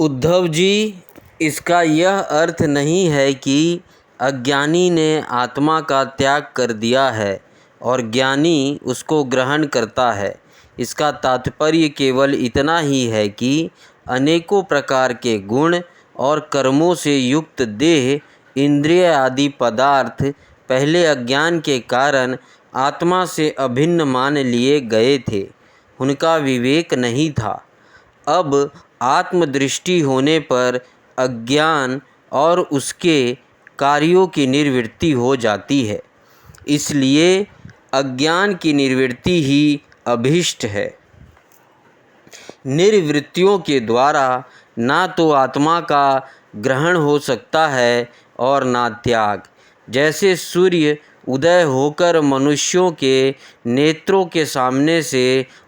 उद्धव जी, इसका यह अर्थ नहीं है कि अज्ञानी ने आत्मा का त्याग कर दिया है और ज्ञानी उसको ग्रहण करता है। इसका तात्पर्य केवल इतना ही है कि अनेकों प्रकार के गुण और कर्मों से युक्त देह, इंद्रिय आदि पदार्थ पहले अज्ञान के कारण आत्मा से अभिन्न मान लिए गए थे। उनका विवेक नहीं था। अब आत्मदृष्टि होने पर अज्ञान और उसके कार्यों की निवृत्ति हो जाती है। इसलिए अज्ञान की निवृत्ति ही अभीष्ट है। निर्वृत्तियों के द्वारा ना तो आत्मा का ग्रहण हो सकता है और ना त्याग। जैसे सूर्य उदय होकर मनुष्यों के नेत्रों के सामने से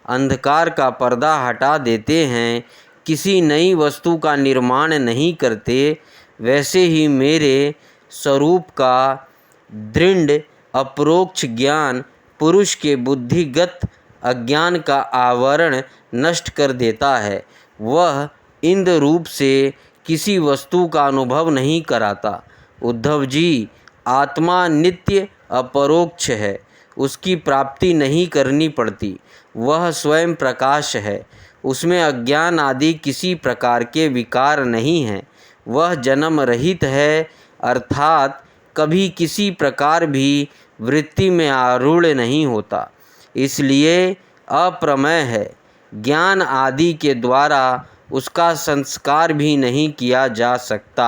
अंधकार का पर्दा हटा देते हैं, किसी नई वस्तु का निर्माण नहीं करते, वैसे ही मेरे स्वरूप का दृढ़ अपरोक्ष ज्ञान पुरुष के बुद्धिगत अज्ञान का आवरण नष्ट कर देता है। वह इंद्र रूप से किसी वस्तु का अनुभव नहीं कराता। उद्धव जी, आत्मा नित्य अपरोक्ष है, उसकी प्राप्ति नहीं करनी पड़ती। वह स्वयं प्रकाश है, उसमें अज्ञान आदि किसी प्रकार के विकार नहीं हैं। वह जन्म रहित है, अर्थात कभी किसी प्रकार भी वृत्ति में आरूढ़ नहीं होता, इसलिए अप्रमेय है। ज्ञान आदि के द्वारा उसका संस्कार भी नहीं किया जा सकता।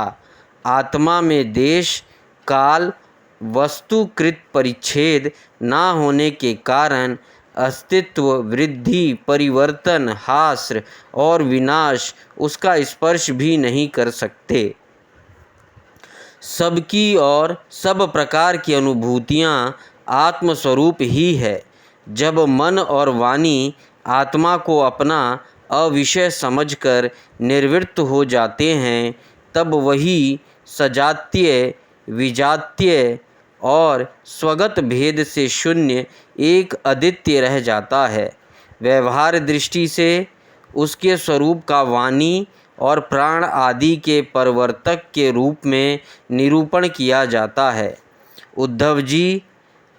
आत्मा में देश, काल, वस्तुकृत परिच्छेद ना होने के कारण अस्तित्व, वृद्धि, परिवर्तन, ह्रास और विनाश उसका स्पर्श भी नहीं कर सकते। सबकी और सब प्रकार की अनुभूतियाँ आत्मस्वरूप ही है। जब मन और वाणी आत्मा को अपना अविषय समझकर निर्वृत्त हो जाते हैं, तब वही सजातीय, विजातीय और स्वगत भेद से शून्य एक अद्वितीय रह जाता है। व्यवहार दृष्टि से उसके स्वरूप का वाणी और प्राण आदि के प्रवर्तक के रूप में निरूपण किया जाता है। उद्धव जी,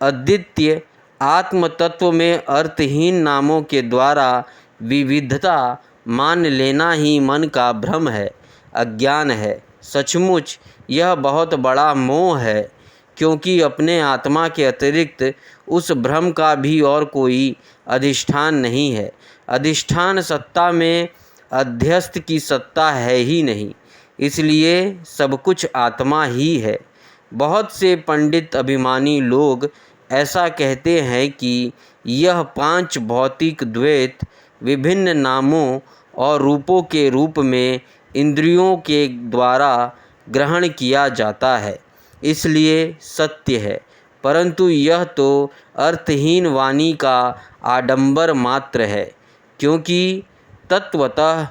अद्वितीय आत्म तत्व में अर्थहीन नामों के द्वारा विविधता मान लेना ही मन का भ्रम है, अज्ञान है। सचमुच यह बहुत बड़ा मोह है, क्योंकि अपने आत्मा के अतिरिक्त उस भ्रम का भी और कोई अधिष्ठान नहीं है। अधिष्ठान सत्ता में अध्यस्त की सत्ता है ही नहीं, इसलिए सब कुछ आत्मा ही है। बहुत से पंडित अभिमानी लोग ऐसा कहते हैं कि यह पांच भौतिक द्वैत विभिन्न नामों और रूपों के रूप में इंद्रियों के द्वारा ग्रहण किया जाता है, इसलिए सत्य है। परंतु यह तो अर्थहीन वाणी का आडंबर मात्र है, क्योंकि तत्वतः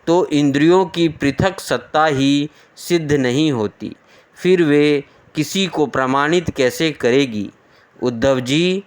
तो इंद्रियों की पृथक सत्ता ही सिद्ध नहीं होती, फिर वे किसी को प्रमाणित कैसे करेगी। उद्धव जी,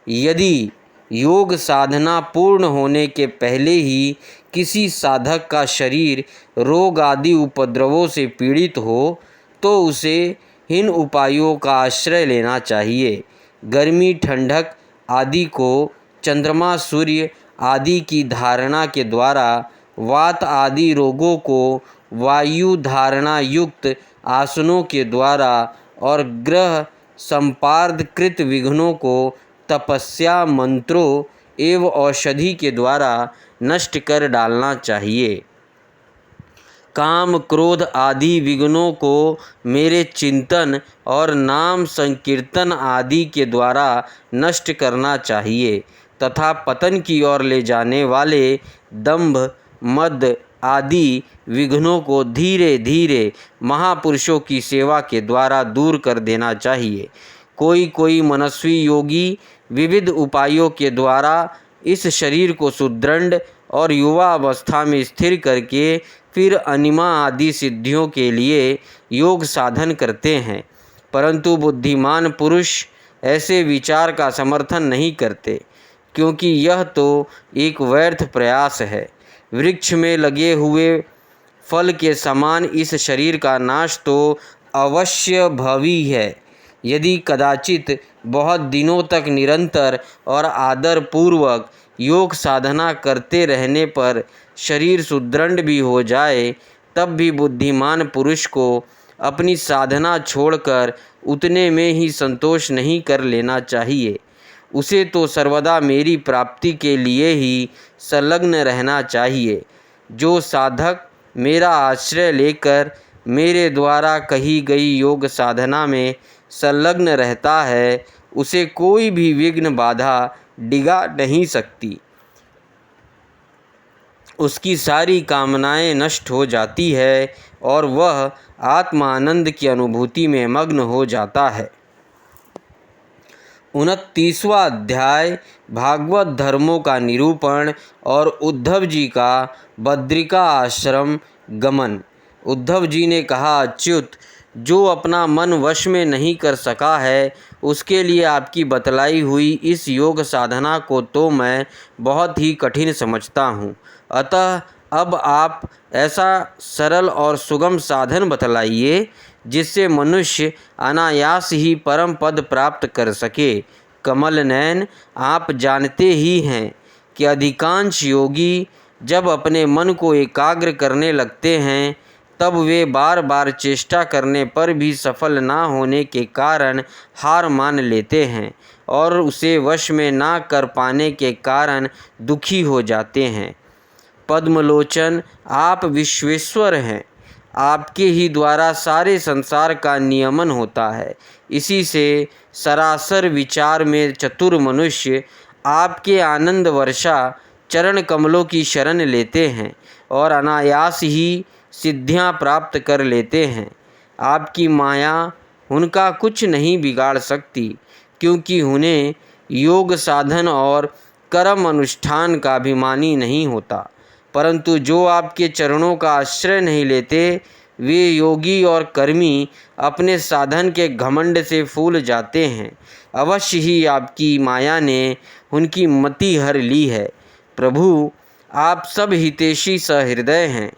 यदि योग साधना पूर्ण होने के पहले ही किसी साधक का शरीर रोग आदि उपद्रवों से पीड़ित हो, तो उसे इन उपायों का आश्रय लेना चाहिए। गर्मी, ठंडक आदि को चंद्रमा, सूर्य आदि की धारणा के द्वारा, वात आदि रोगों को वायु धारणा युक्त आसनों के द्वारा और ग्रह संपार्दकृत विघ्नों को तपस्या, मंत्रों एवं औषधि के द्वारा नष्ट कर डालना चाहिए। काम, क्रोध आदि विघ्नों को मेरे चिंतन और नाम संकीर्तन आदि के द्वारा नष्ट करना चाहिए तथा पतन की ओर ले जाने वाले दंभ, मद आदि विघ्नों को धीरे धीरे महापुरुषों की सेवा के द्वारा दूर कर देना चाहिए। कोई मनस्वी योगी विविध उपायों के द्वारा इस शरीर को सुदृढ़ और युवा अवस्था में स्थिर करके फिर अनिमा आदि सिद्धियों के लिए योग साधन करते हैं, परंतु बुद्धिमान पुरुष ऐसे विचार का समर्थन नहीं करते, क्योंकि यह तो एक व्यर्थ प्रयास है। वृक्ष में लगे हुए फल के समान इस शरीर का नाश तो अवश्य भवी है। यदि कदाचित बहुत दिनों तक निरंतर और आदर पूर्वक योग साधना करते रहने पर शरीर सुदृढ़ भी हो जाए, तब भी बुद्धिमान पुरुष को अपनी साधना छोड़कर उतने में ही संतोष नहीं कर लेना चाहिए। उसे तो सर्वदा मेरी प्राप्ति के लिए ही संलग्न रहना चाहिए। जो साधक मेरा आश्रय लेकर मेरे द्वारा कही गई योग साधना में संलग्न रहता है, उसे कोई भी विघ्न बाधा डिगा नहीं सकती। उसकी सारी कामनाएं नष्ट हो जाती है और वह आत्मानंद की अनुभूति में मग्न हो जाता है। 29वां अध्याय भागवत धर्मों का निरूपण और उद्धव जी का बद्रिका आश्रम गमन। उद्धव जी ने कहा, अच्युत, जो अपना मन वश में नहीं कर सका है, उसके लिए आपकी बतलाई हुई इस योग साधना को तो मैं बहुत ही कठिन समझता हूँ। अतः अब आप ऐसा सरल और सुगम साधन बतलाइए जिससे मनुष्य अनायास ही परम पद प्राप्त कर सके। कमल नयन, आप जानते ही हैं कि अधिकांश योगी जब अपने मन को एकाग्र करने लगते हैं, तब वे बार बार चेष्टा करने पर भी सफल ना होने के कारण हार मान लेते हैं और उसे वश में ना कर पाने के कारण दुखी हो जाते हैं। पद्मलोचन, आप विश्वेश्वर हैं। आपके ही द्वारा सारे संसार का नियमन होता है। इसी से सरासर विचार में चतुर मनुष्य आपके आनंद वर्षा चरण कमलों की शरण लेते हैं और अनायास ही सिद्धियां प्राप्त कर लेते हैं। आपकी माया उनका कुछ नहीं बिगाड़ सकती, क्योंकि उन्हें योग साधन और कर्म अनुष्ठान का अभिमानी नहीं होता। परंतु जो आपके चरणों का आश्रय नहीं लेते, वे योगी और कर्मी अपने साधन के घमंड से फूल जाते हैं। अवश्य ही आपकी माया ने उनकी मति हर ली है। प्रभु, आप सब हितैषी सहृदय हैं।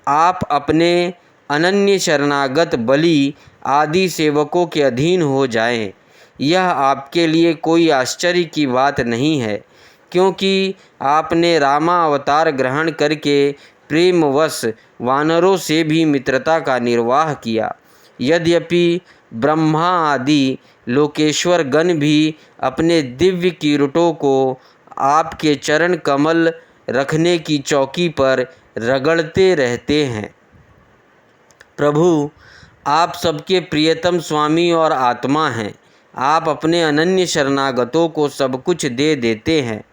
आप अपने अनन्य शरणागत बलि आदि सेवकों के अधीन हो जाएं। यह आपके लिए कोई आश्चर्य की बात नहीं है, क्योंकि आपने रामा अवतार ग्रहण करके प्रेमवश वानरों से भी मित्रता का निर्वाह किया। यद्यपि ब्रह्मा आदि लोकेश्वर गण भी अपने दिव्य किरीटों को आपके चरण कमल रखने की चौकी पर रगड़ते रहते हैं। प्रभु, आप सबके प्रियतम स्वामी और आत्मा हैं। आप अपने अनन्य शरणागतों को सब कुछ दे देते हैं।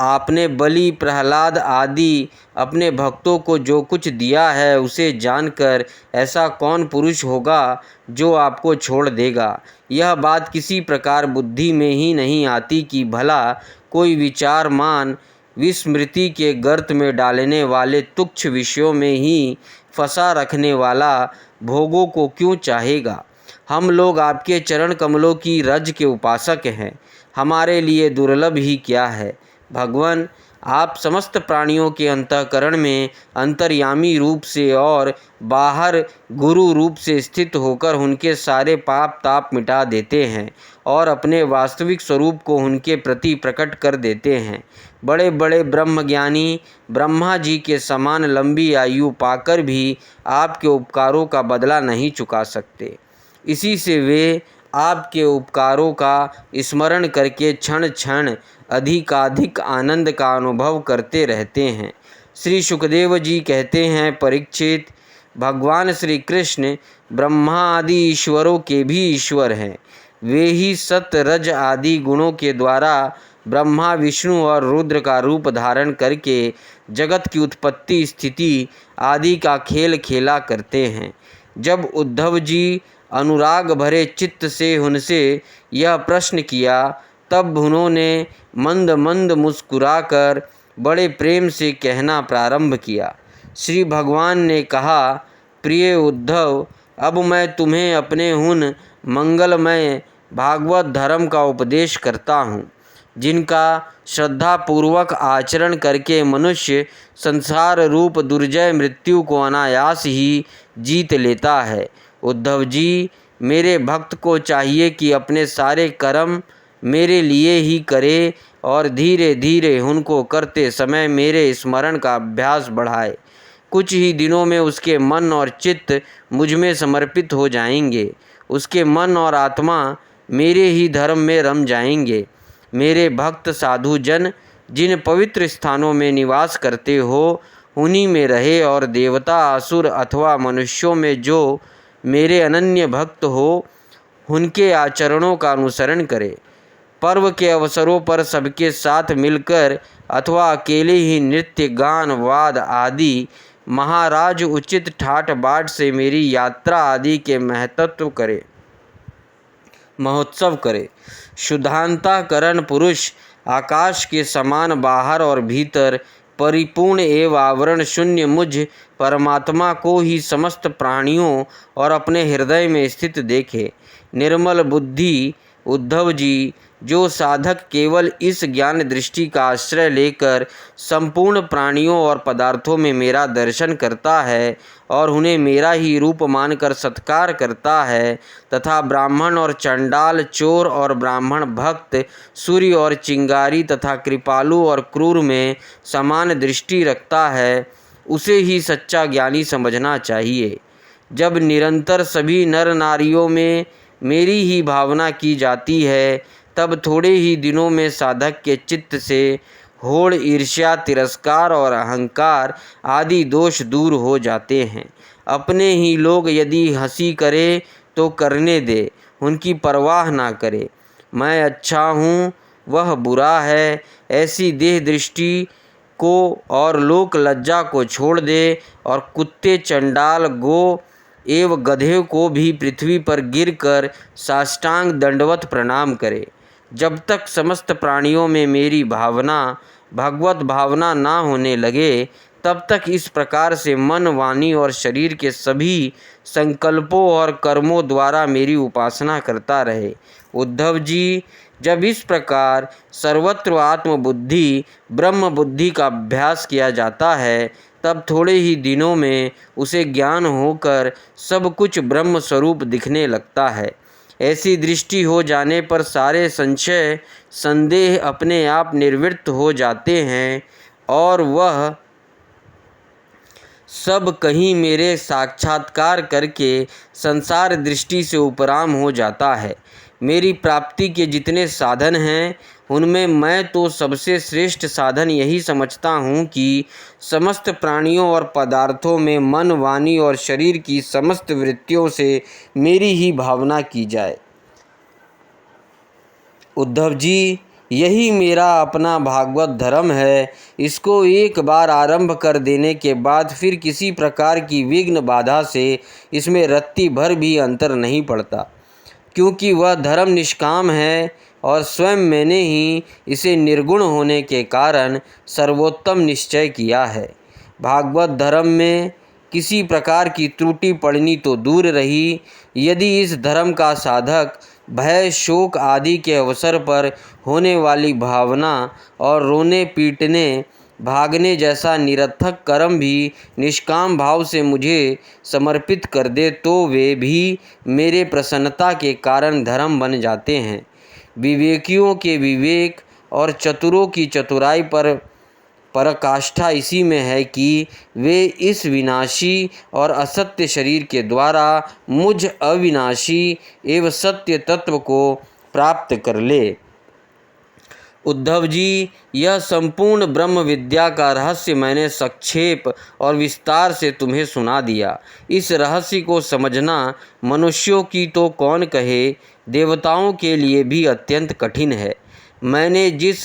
आपने बलि, प्रहलाद आदि अपने भक्तों को जो कुछ दिया है, उसे जानकर ऐसा कौन पुरुष होगा जो आपको छोड़ देगा। यह बात किसी प्रकार बुद्धि में ही नहीं आती कि भला कोई विचारमान विस्मृति के गर्त में डालने वाले तुच्छ विषयों में ही फंसा रखने वाला भोगों को क्यों चाहेगा। हम लोग आपके चरण कमलों की रज के उपासक हैं। हमारे लिए दुर्लभ ही क्या है। भगवान, आप समस्त प्राणियों के अंतःकरण में अंतर्यामी रूप से और बाहर गुरु रूप से स्थित होकर उनके सारे पाप ताप मिटा देते हैं और अपने वास्तविक स्वरूप को उनके प्रति प्रकट कर देते हैं। बड़े बड़े ब्रह्मज्ञानी ब्रह्मा जी के समान लंबी आयु पाकर भी आपके उपकारों का बदला नहीं चुका सकते। इसी से वे आपके उपकारों का स्मरण करके क्षण क्षण अधिकाधिक आनंद का अनुभव करते रहते हैं। श्री सुखदेव जी कहते हैं, परीक्षित, भगवान श्री कृष्ण ब्रह्मा आदि ईश्वरों के भी ईश्वर हैं। वे ही सत्य रज आदि गुणों के द्वारा ब्रह्मा, विष्णु और रुद्र का रूप धारण करके जगत की उत्पत्ति, स्थिति आदि का खेल खेला करते हैं। जब उद्धव जी अनुराग भरे चित्त से उनसे यह प्रश्न किया, तब उन्होंने मंद मंद मुस्कुराकर बड़े प्रेम से कहना प्रारंभ किया। श्री भगवान ने कहा, प्रिय उद्धव, अब मैं तुम्हें अपने उन मंगलमय भागवत धर्म का उपदेश करता हूँ जिनका श्रद्धापूर्वक आचरण करके मनुष्य संसार रूप दुर्जय मृत्यु को अनायास ही जीत लेता है। उद्धव जी, मेरे भक्त को चाहिए कि अपने सारे कर्म मेरे लिए ही करे और धीरे धीरे उनको करते समय मेरे स्मरण का अभ्यास बढ़ाए। कुछ ही दिनों में उसके मन और चित्त मुझ में समर्पित हो जाएंगे। उसके मन और आत्मा मेरे ही धर्म में रम जाएंगे। मेरे भक्त साधु जन जिन पवित्र स्थानों में निवास करते हो उन्हीं में रहे और देवता, असुर अथवा मनुष्यों में जो मेरे अनन्य भक्त हो उनके आचरणों का अनुसरण करे। पर्व के अवसरों पर सबके साथ मिलकर अथवा अकेले ही नृत्य, गान, वाद आदि महाराज उचित ठाट बाट से मेरी यात्रा आदि के महोत्सव करे। शुद्धांतःकरण पुरुष आकाश के समान बाहर और भीतर परिपूर्ण एवं आवरण शून्य मुझ परमात्मा को ही समस्त प्राणियों और अपने हृदय में स्थित देखे। निर्मल बुद्धि उद्धव जी, जो साधक केवल इस ज्ञान दृष्टि का आश्रय लेकर संपूर्ण प्राणियों और पदार्थों में मेरा दर्शन करता है और उन्हें मेरा ही रूप मानकर सत्कार करता है तथा ब्राह्मण और चंडाल, चोर और ब्राह्मण भक्त, सूर्य और चिंगारी तथा कृपालु और क्रूर में समान दृष्टि रखता है, उसे ही सच्चा ज्ञानी समझना चाहिए। जब निरंतर सभी नर नारियों में मेरी ही भावना की जाती है तब थोड़े ही दिनों में साधक के चित्त से होड़, ईर्ष्या, तिरस्कार और अहंकार आदि दोष दूर हो जाते हैं। अपने ही लोग यदि हंसी करे तो करने दे, उनकी परवाह ना करे। मैं अच्छा हूँ, वह बुरा है, ऐसी देह दृष्टि को और लोक लज्जा को छोड़ दे और कुत्ते, चंडाल, गो एवं गधे को भी पृथ्वी पर गिरकर साष्टांग दंडवत प्रणाम करे। जब तक समस्त प्राणियों में मेरी भावना, भगवत भावना ना होने लगे तब तक इस प्रकार से मन, वाणी और शरीर के सभी संकल्पों और कर्मों द्वारा मेरी उपासना करता रहे। उद्धव जी, जब इस प्रकार सर्वत्र आत्मबुद्धि, ब्रह्म बुद्धि का अभ्यास किया जाता है तब थोड़े ही दिनों में उसे ज्ञान होकर सब कुछ ब्रह्म स्वरूप दिखने लगता है। ऐसी दृष्टि हो जाने पर सारे संशय, संदेह अपने आप निवृत्त हो जाते हैं और वह सब कहीं मेरे साक्षात्कार करके संसार दृष्टि से उपराम हो जाता है। मेरी प्राप्ति के जितने साधन हैं उनमें मैं तो सबसे श्रेष्ठ साधन यही समझता हूँ कि समस्त प्राणियों और पदार्थों में मन, वाणी और शरीर की समस्त वृत्तियों से मेरी ही भावना की जाए। उद्धव जी, यही मेरा अपना भागवत धर्म है। इसको एक बार आरंभ कर देने के बाद फिर किसी प्रकार की विघ्न बाधा से इसमें रत्ती भर भी अंतर नहीं पड़ता, क्योंकि वह धर्म निष्काम है और स्वयं मैंने ही इसे निर्गुण होने के कारण सर्वोत्तम निश्चय किया है। भागवत धर्म में किसी प्रकार की त्रुटि पड़नी तो दूर रही, यदि इस धर्म का साधक भय, शोक आदि के अवसर पर होने वाली भावना और रोने, पीटने, भागने जैसा निरर्थक कर्म भी निष्काम भाव से मुझे समर्पित कर दे तो वे भी मेरे प्रसन्नता के कारण धर्म बन जाते हैं। विवेकियों के विवेक और चतुरों की चतुराई पर पराकाष्ठा इसी में है कि वे इस विनाशी और असत्य शरीर के द्वारा मुझ अविनाशी एवं सत्य तत्व को प्राप्त कर ले। उद्धव जी, यह संपूर्ण ब्रह्म विद्या का रहस्य मैंने संक्षेप और विस्तार से तुम्हें सुना दिया। इस रहस्य को समझना मनुष्यों की तो कौन कहे, देवताओं के लिए भी अत्यंत कठिन है। मैंने जिस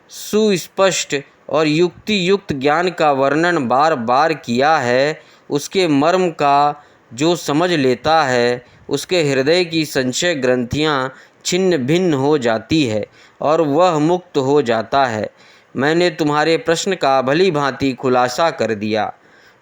सुस्पष्ट और युक्ति युक्त ज्ञान का वर्णन बार बार किया है, उसके मर्म का जो समझ लेता है उसके हृदय की संशय ग्रंथियाँ छिन्न भिन्न हो जाती है और वह मुक्त हो जाता है। मैंने तुम्हारे प्रश्न का भली भांति खुलासा कर दिया।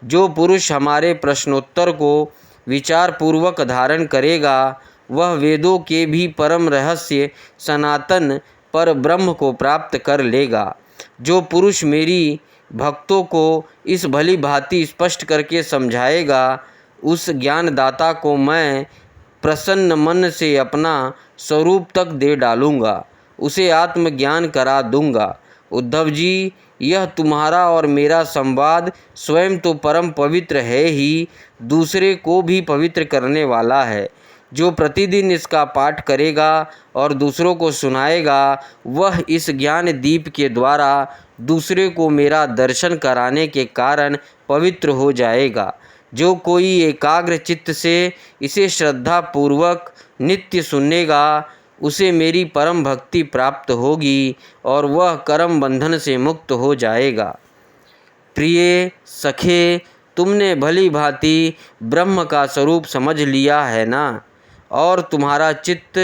जो पुरुष हमारे प्रश्नोत्तर को विचार पूर्वक धारण करेगा वह वेदों के भी परम रहस्य सनातन पर ब्रह्म को प्राप्त कर लेगा। जो पुरुष मेरी भक्तों को इस भली भांति स्पष्ट करके समझाएगा, उस ज्ञानदाता को मैं प्रसन्न मन से अपना स्वरूप तक दे डालूँगा, उसे आत्मज्ञान करा दूँगा। उद्धव जी, यह तुम्हारा और मेरा संवाद स्वयं तो परम पवित्र है ही, दूसरे को भी पवित्र करने वाला है। जो प्रतिदिन इसका पाठ करेगा और दूसरों को सुनाएगा, वह इस ज्ञान दीप के द्वारा दूसरे को मेरा दर्शन कराने के कारण पवित्र हो जाएगा। जो कोई एकाग्र चित्त से इसे श्रद्धापूर्वक नित्य सुनेगा, उसे मेरी परम भक्ति प्राप्त होगी और वह कर्म बंधन से मुक्त हो जाएगा। प्रिय सखे, तुमने भली भांति ब्रह्म का स्वरूप समझ लिया है ना, और तुम्हारा चित्त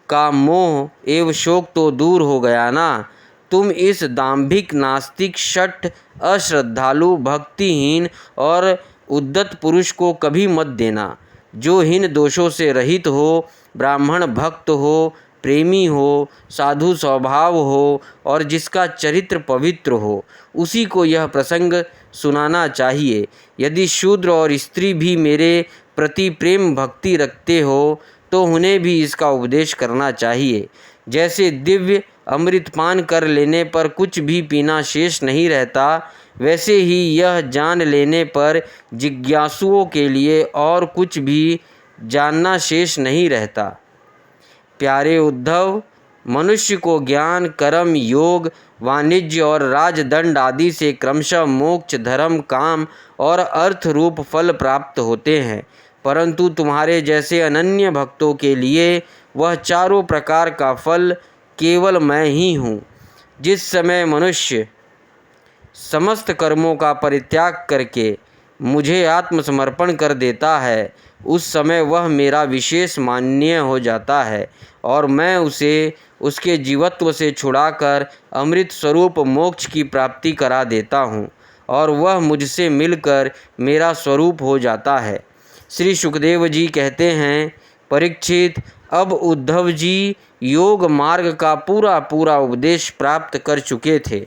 का मोह एवं शोक तो दूर हो गया ना। तुम इस दाम्भिक, नास्तिक, शठ, अश्रद्धालु, भक्तिहीन और उद्धत पुरुष को कभी मत देना। जो हीन दोषों से रहित हो, ब्राह्मण भक्त हो, प्रेमी हो, साधु स्वभाव हो और जिसका चरित्र पवित्र हो, उसी को यह प्रसंग सुनाना चाहिए। यदि शूद्र और स्त्री भी मेरे प्रति प्रेम भक्ति रखते हो, तो उन्हें भी इसका उपदेश करना चाहिए। जैसे दिव्य अमृतपान कर लेने पर कुछ भी पीना शेष नहीं रहता, वैसे ही यह जान लेने पर जिज्ञासुओं के लिए और कुछ भी जानना शेष नहीं रहता। प्यारे उद्धव, मनुष्य को ज्ञान, कर्म, योग, वाणिज्य और राजदंड आदि से क्रमशः मोक्ष, धर्म, काम और अर्थ रूप फल प्राप्त होते हैं, परंतु तुम्हारे जैसे अनन्य भक्तों के लिए वह चारों प्रकार का फल केवल मैं ही हूँ। जिस समय मनुष्य समस्त कर्मों का परित्याग करके मुझे आत्मसमर्पण कर देता है, उस समय वह मेरा विशेष माननीय हो जाता है और मैं उसे उसके जीवत्व से छुड़ाकर अमृत स्वरूप मोक्ष की प्राप्ति करा देता हूँ और वह मुझसे मिलकर मेरा स्वरूप हो जाता है। श्री सुखदेव जी कहते हैं, परीक्षित, अब उद्धव जी योग मार्ग का पूरा पूरा उपदेश प्राप्त कर चुके थे।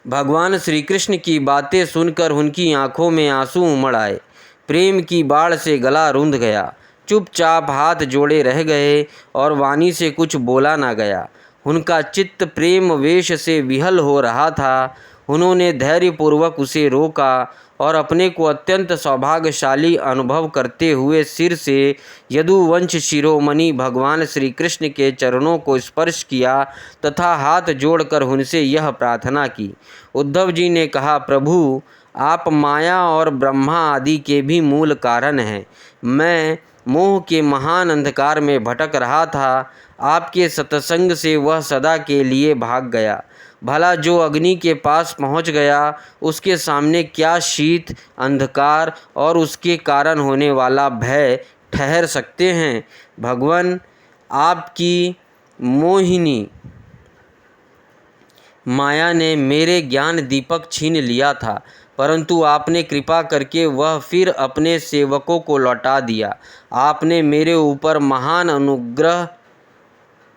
भगवान श्री कृष्ण की बातें सुनकर उनकी आंखों में आंसू उमड़ आए। प्रेम की बाढ़ से गला रुंध गया। चुपचाप हाथ जोड़े रह गए और वाणी से कुछ बोला ना गया। उनका चित्त प्रेम वेश से विहल हो रहा था। उन्होंने धैर्यपूर्वक उसे रोका और अपने को अत्यंत सौभाग्यशाली अनुभव करते हुए सिर से यदुवंश शिरोमणि भगवान श्री कृष्ण के चरणों को स्पर्श किया तथा हाथ जोड़कर उनसे यह प्रार्थना की। उद्धव जी ने कहा, प्रभु, आप माया और ब्रह्मा आदि के भी मूल कारण हैं। मैं मोह के महान अंधकार में भटक रहा था। आपके सत्संग से वह सदा के लिए भाग गया। भला जो अग्नि के पास पहुंच गया, उसके सामने क्या शीत, अंधकार और उसके कारण होने वाला भय ठहर सकते हैं। भगवान, आपकी मोहिनी माया ने मेरे ज्ञान दीपक छीन लिया था, परंतु आपने कृपा करके वह फिर अपने सेवकों को लौटा दिया। आपने मेरे ऊपर महान अनुग्रह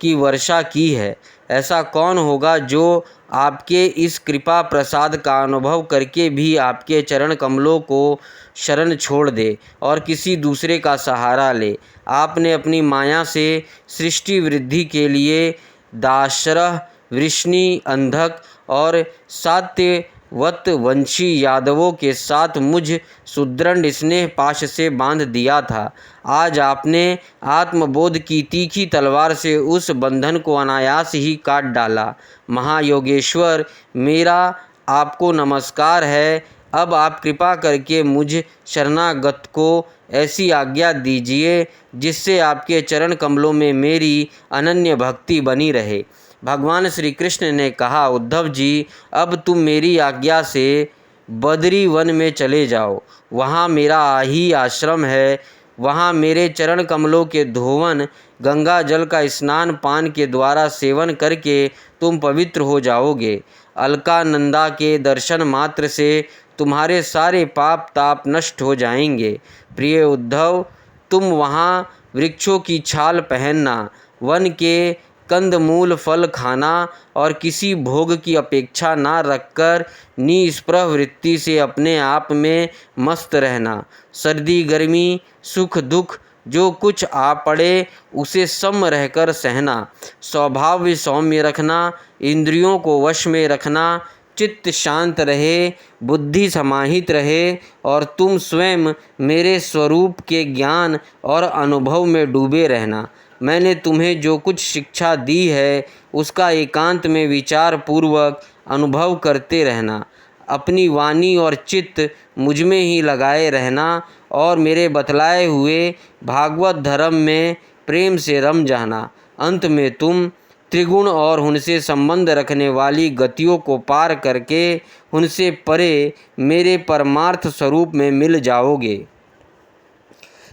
की वर्षा की है। ऐसा कौन होगा जो आपके इस कृपा प्रसाद का अनुभव करके भी आपके चरण कमलों को शरण छोड़ दे और किसी दूसरे का सहारा ले। आपने अपनी माया से सृष्टि वृद्धि के लिए दाशरह, वृष्णि, अंधक और सात्यवत वंशी यादवों के साथ मुझ सुदृढ़ स्नेह पाश से बांध दिया था। आज आपने आत्मबोध की तीखी तलवार से उस बंधन को अनायास ही काट डाला। महायोगेश्वर, मेरा आपको नमस्कार है। अब आप कृपा करके मुझ शरणागत को ऐसी आज्ञा दीजिए जिससे आपके चरण कमलों में मेरी अनन्य भक्ति बनी रहे। भगवान श्री कृष्ण ने कहा, उद्धव जी, अब तुम मेरी आज्ञा से बदरी वन में चले जाओ। वहाँ मेरा ही आश्रम है। वहाँ मेरे चरण कमलों के धोवन, गंगा जल का स्नान पान के द्वारा सेवन करके तुम पवित्र हो जाओगे। अलकानंदा के दर्शन मात्र से तुम्हारे सारे पाप ताप नष्ट हो जाएंगे। प्रिय उद्धव, तुम वहाँ वृक्षों की छाल पहनना, वन के कंदमूल फल खाना और किसी भोग की अपेक्षा ना रखकर निस्पृह वृत्ति से अपने आप में मस्त रहना। सर्दी गर्मी सुख दुख जो कुछ आ पड़े उसे सम रहकर सहना। स्वभाव सौम्य रखना, इंद्रियों को वश में रखना, चित्त शांत रहे, बुद्धि समाहित रहे और तुम स्वयं मेरे स्वरूप के ज्ञान और अनुभव में डूबे रहना। मैंने तुम्हें जो कुछ शिक्षा दी है उसका एकांत में विचार पूर्वक अनुभव करते रहना। अपनी वाणी और चित्त मुझ में ही लगाए रहना और मेरे बतलाए हुए भागवत धर्म में प्रेम से रम जाना। अंत में तुम त्रिगुण और उनसे संबंध रखने वाली गतियों को पार करके उनसे परे मेरे परमार्थ स्वरूप में मिल जाओगे।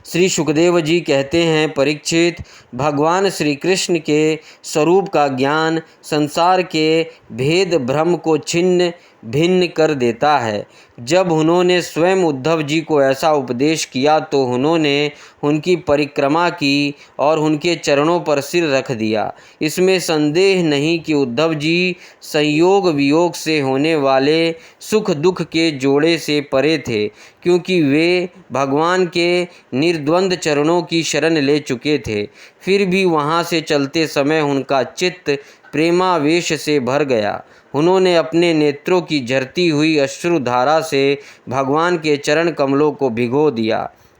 श्री सुखदेव जी कहते हैं, परीक्षित, भगवान श्री कृष्ण के स्वरूप का ज्ञान संसार के भेद भ्रम को छिन्न भिन्न कर देता है। जब उन्होंने स्वयं उद्धव जी को ऐसा उपदेश किया तो उन्होंने उनकी परिक्रमा की और उनके चरणों पर सिर रख दिया। इसमें संदेह नहीं कि उद्धव जी संयोग वियोग से होने वाले सुख दुख के जोड़े से परे थे, क्योंकि वे भगवान के निर्द्वंद चरणों की शरण ले चुके थे। फिर भी वहाँ से चलते समय उनका चित्त प्रेमावेश से भर गया। उन्होंने अपने नेत्रों की झरती हुई अश्रुधारा से भगवान के चरण कमलों को भिगो दिया।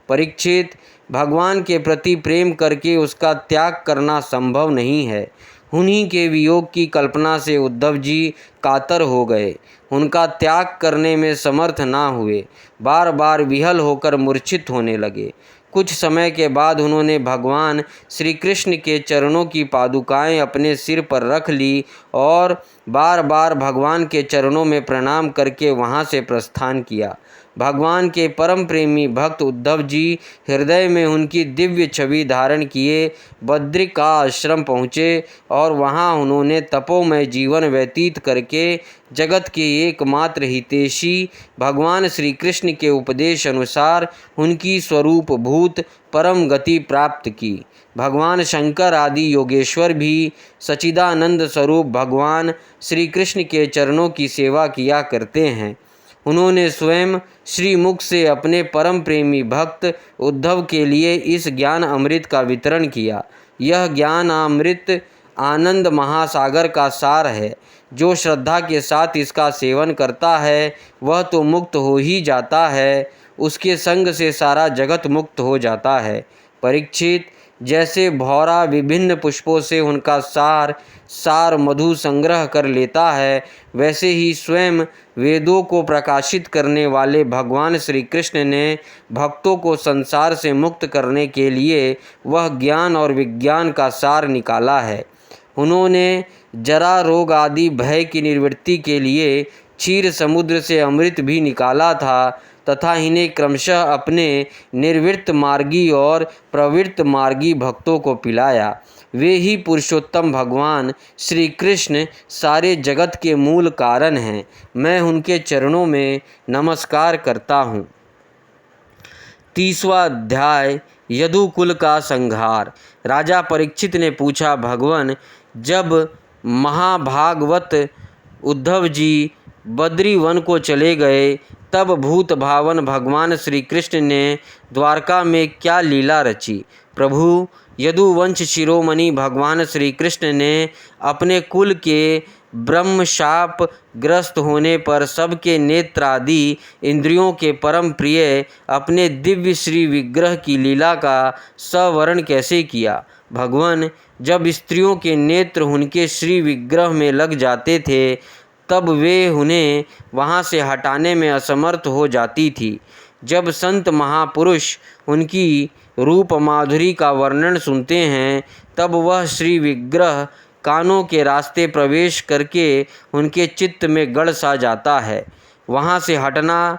परीक्षित, भगवान के प्रति प्रेम करके उसका त्याग करना संभव नहीं है। उन्हीं के वियोग की कल्पना से उद्धव जी कातर हो गए, उनका त्याग करने में समर्थ ना हुए, बार बार विहल होकर मूर्छित होने लगे। कुछ समय के बाद उन्होंने भगवान श्री कृष्ण के चरणों की पादुकाएं अपने सिर पर रख ली और बार बार भगवान के चरणों में प्रणाम करके वहां से प्रस्थान किया। भगवान के परम प्रेमी भक्त उद्धव जी हृदय में उनकी दिव्य छवि धारण किए बद्रिका आश्रम पहुँचे और वहाँ उन्होंने तपोमय जीवन व्यतीत करके जगत के एकमात्र हितैषी भगवान श्री कृष्ण के उपदेश अनुसार उनकी स्वरूप भूत परम गति प्राप्त की। भगवान शंकर आदि योगेश्वर भी सच्चिदानंद स्वरूप भगवान श्री कृष्ण के चरणों की सेवा किया करते हैं। उन्होंने स्वयं श्रीमुख से अपने परम प्रेमी भक्त उद्धव के लिए इस ज्ञान अमृत का वितरण किया। यह ज्ञान अमृत आनंद महासागर का सार है। जो श्रद्धा के साथ इसका सेवन करता है वह तो मुक्त हो ही जाता है, उसके संग से सारा जगत मुक्त हो जाता है। परीक्षित, जैसे भौरा विभिन्न पुष्पों से उनका सार मधु संग्रह कर लेता है, वैसे ही स्वयं वेदों को प्रकाशित करने वाले भगवान श्री कृष्ण ने भक्तों को संसार से मुक्त करने के लिए वह ज्ञान और विज्ञान का सार निकाला है। उन्होंने जरा रोग आदि भय की निवृत्ति के लिए क्षीर समुद्र से अमृत भी निकाला था तथा इन्हें क्रमशः अपने निर्वृत्त मार्गी और प्रवृत्त मार्गी भक्तों को पिलाया। वे ही पुरुषोत्तम भगवान श्री कृष्ण सारे जगत के मूल कारण हैं। मैं उनके चरणों में नमस्कार करता हूँ। 30वां अध्याय यदुकुल का संहार। राजा परीक्षित ने पूछा, भगवान, जब महाभागवत उद्धव जी बद्री वन को चले गए तब भूत भावन भगवान श्री कृष्ण ने द्वारका में क्या लीला रची। प्रभु, यदुवंश शिरोमणि भगवान श्री कृष्ण ने अपने कुल के ब्रह्मशाप ग्रस्त होने पर सबके नेत्रादि इंद्रियों के परम प्रिय अपने दिव्य श्री विग्रह की लीला का सवर्ण कैसे किया। भगवान, जब स्त्रियों के नेत्र उनके श्री विग्रह में लग जाते थे तब वे उन्हें वहाँ से हटाने में असमर्थ हो जाती थी। जब संत महापुरुष उनकी रूप माधुरी का वर्णन सुनते हैं तब वह श्री विग्रह कानों के रास्ते प्रवेश करके उनके चित्त में गड़ सा जाता है, वहाँ से हटना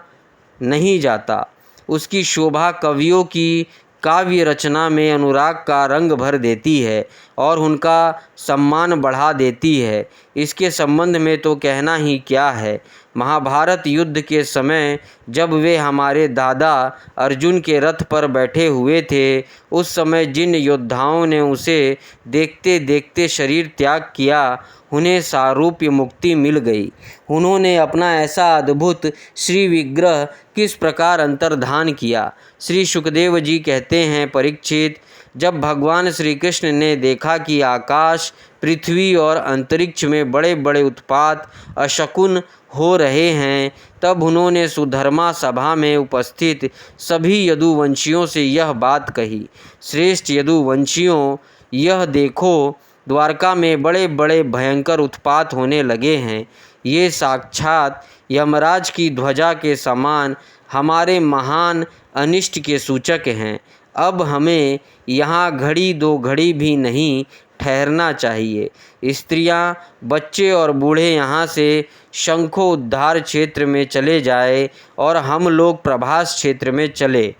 नहीं जाता। उसकी शोभा कवियों की काव्य रचना में अनुराग का रंग भर देती है और उनका सम्मान बढ़ा देती है। इसके संबंध में तो कहना ही क्या है। महाभारत युद्ध के समय जब वे हमारे दादा अर्जुन के रथ पर बैठे हुए थे, उस समय जिन योद्धाओं ने उसे देखते देखते शरीर त्याग किया, उन्हें सारूप्य मुक्ति मिल गई। उन्होंने अपना ऐसा अद्भुत श्री विग्रह किस प्रकार अंतर्धान किया। श्री सुखदेव जी कहते हैं, परीक्षित, जब भगवान श्री कृष्ण ने देखा कि आकाश, पृथ्वी और अंतरिक्ष में बड़े बड़े उत्पात अशकुन हो रहे हैं, तब उन्होंने सुधर्मा सभा में उपस्थित सभी यदुवंशियों से यह बात कही। श्रेष्ठ यदुवंशियों, यह देखो, द्वारका में बड़े बड़े भयंकर उत्पात होने लगे हैं। ये साक्षात यमराज की ध्वजा के समान हमारे महान अनिष्ट के सूचक हैं। अब हमें यहाँ घड़ी दो घड़ी भी नहीं ठहरना चाहिए। स्त्रियां, बच्चे और बूढ़े यहाँ से शंखोद्धार क्षेत्र में चले जाए और हम लोग प्रभास क्षेत्र में चले।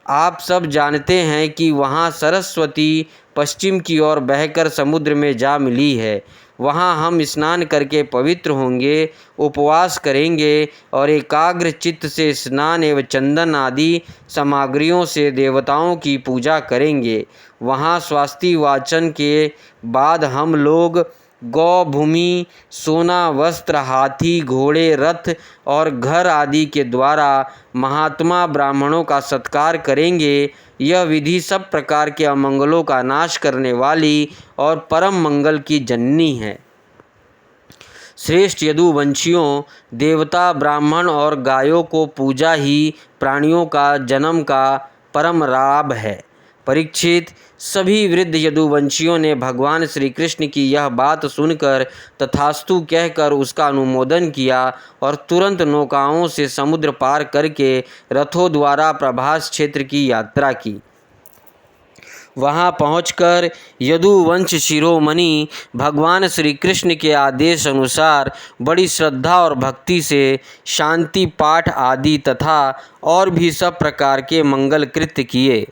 आप सब जानते हैं कि वहाँ सरस्वती पश्चिम की ओर बहकर समुद्र में जा मिली है। वहाँ हम स्नान करके पवित्र होंगे, उपवास करेंगे और एकाग्र चित्त से स्नान एवं चंदन आदि सामग्रियों से देवताओं की पूजा करेंगे। वहाँ स्वास्ति वाचन के बाद हम लोग गौ, भूमि, सोना, वस्त्र, हाथी, घोड़े, रथ और घर आदि के द्वारा महात्मा ब्राह्मणों का सत्कार करेंगे। यह विधि सब प्रकार के अमंगलों का नाश करने वाली और परम मंगल की जननी है। श्रेष्ठ यदुवंशियों, देवता, ब्राह्मण और गायों को पूजा ही प्राणियों का जन्म का परम लाभ है। परीक्षित, सभी वृद्ध यदुवंशियों ने भगवान श्री कृष्ण की यह बात सुनकर तथास्तु कहकर उसका अनुमोदन किया और तुरंत नौकाओं से समुद्र पार करके रथों द्वारा प्रभास क्षेत्र की यात्रा की। वहाँ पहुंचकर यदुवंश शिरोमणि भगवान श्री कृष्ण के आदेश अनुसार बड़ी श्रद्धा और भक्ति से शांति पाठ आदि तथा और भी सब प्रकार के मंगल कृत्य किए।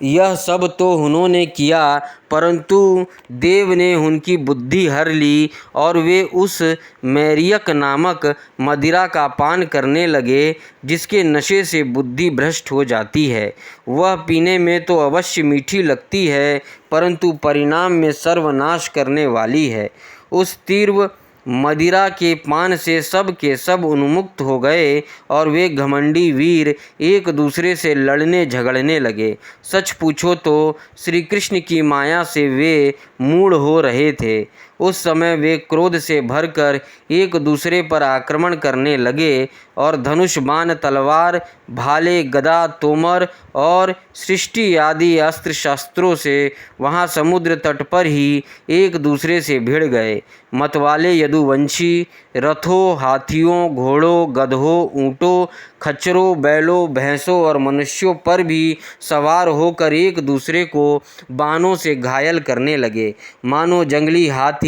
यह सब तो उन्होंने किया, परंतु देव ने उनकी बुद्धि हर ली और वे उस मैरियक नामक मदिरा का पान करने लगे, जिसके नशे से बुद्धि भ्रष्ट हो जाती है। वह पीने में तो अवश्य मीठी लगती है, परंतु परिणाम में सर्वनाश करने वाली है। उस तीव्र मदिरा के पान से सब के सब उन्मुक्त हो गए और वे घमंडी वीर एक दूसरे से लड़ने झगड़ने लगे। सच पूछो तो श्री कृष्ण की माया से वे मूढ़ हो रहे थे। उस समय वे क्रोध से भरकर एक दूसरे पर आक्रमण करने लगे और धनुष, बाण, तलवार, भाले, गदा, तोमर और सृष्टि आदि अस्त्र शस्त्रों से वहाँ समुद्र तट पर ही एक दूसरे से भिड़ गए। मतवाले यदुवंशी रथों, हाथियों, घोड़ों, गधों, ऊँटों, खच्चरों, बैलों, भैंसों और मनुष्यों पर भी सवार होकर एक दूसरे को बाणों से घायल करने लगे, मानो जंगली हाथी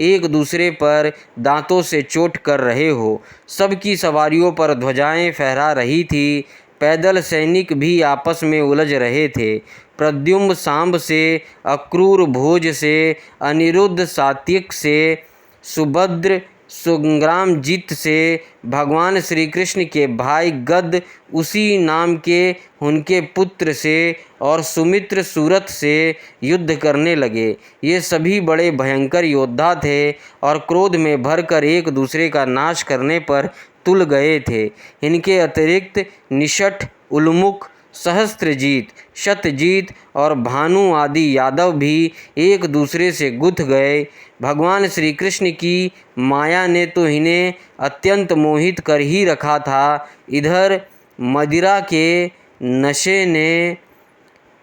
एक दूसरे पर दांतों से चोट कर रहे हो। सबकी सवारियों पर ध्वजाएं फहरा रही थी। पैदल सैनिक भी आपस में उलझ रहे थे। प्रद्युम्न सांब से, अक्रूर भोज से, अनिरुद्ध सात्यक से, सुभद्र संग्रामजीत से, भगवान श्री कृष्ण के भाई गद उसी नाम के उनके पुत्र से और सुमित्र सूरत से युद्ध करने लगे। ये सभी बड़े भयंकर योद्धा थे और क्रोध में भरकर एक दूसरे का नाश करने पर तुल गए थे। इनके अतिरिक्त निषठ, उल्मुख, सहस्त्रजीत, शतजीत और भानु आदि यादव भी एक दूसरे से गुथ गए। भगवान श्री कृष्ण की माया ने तो इन्हें अत्यंत मोहित कर ही रखा था, इधर मदिरा के नशे ने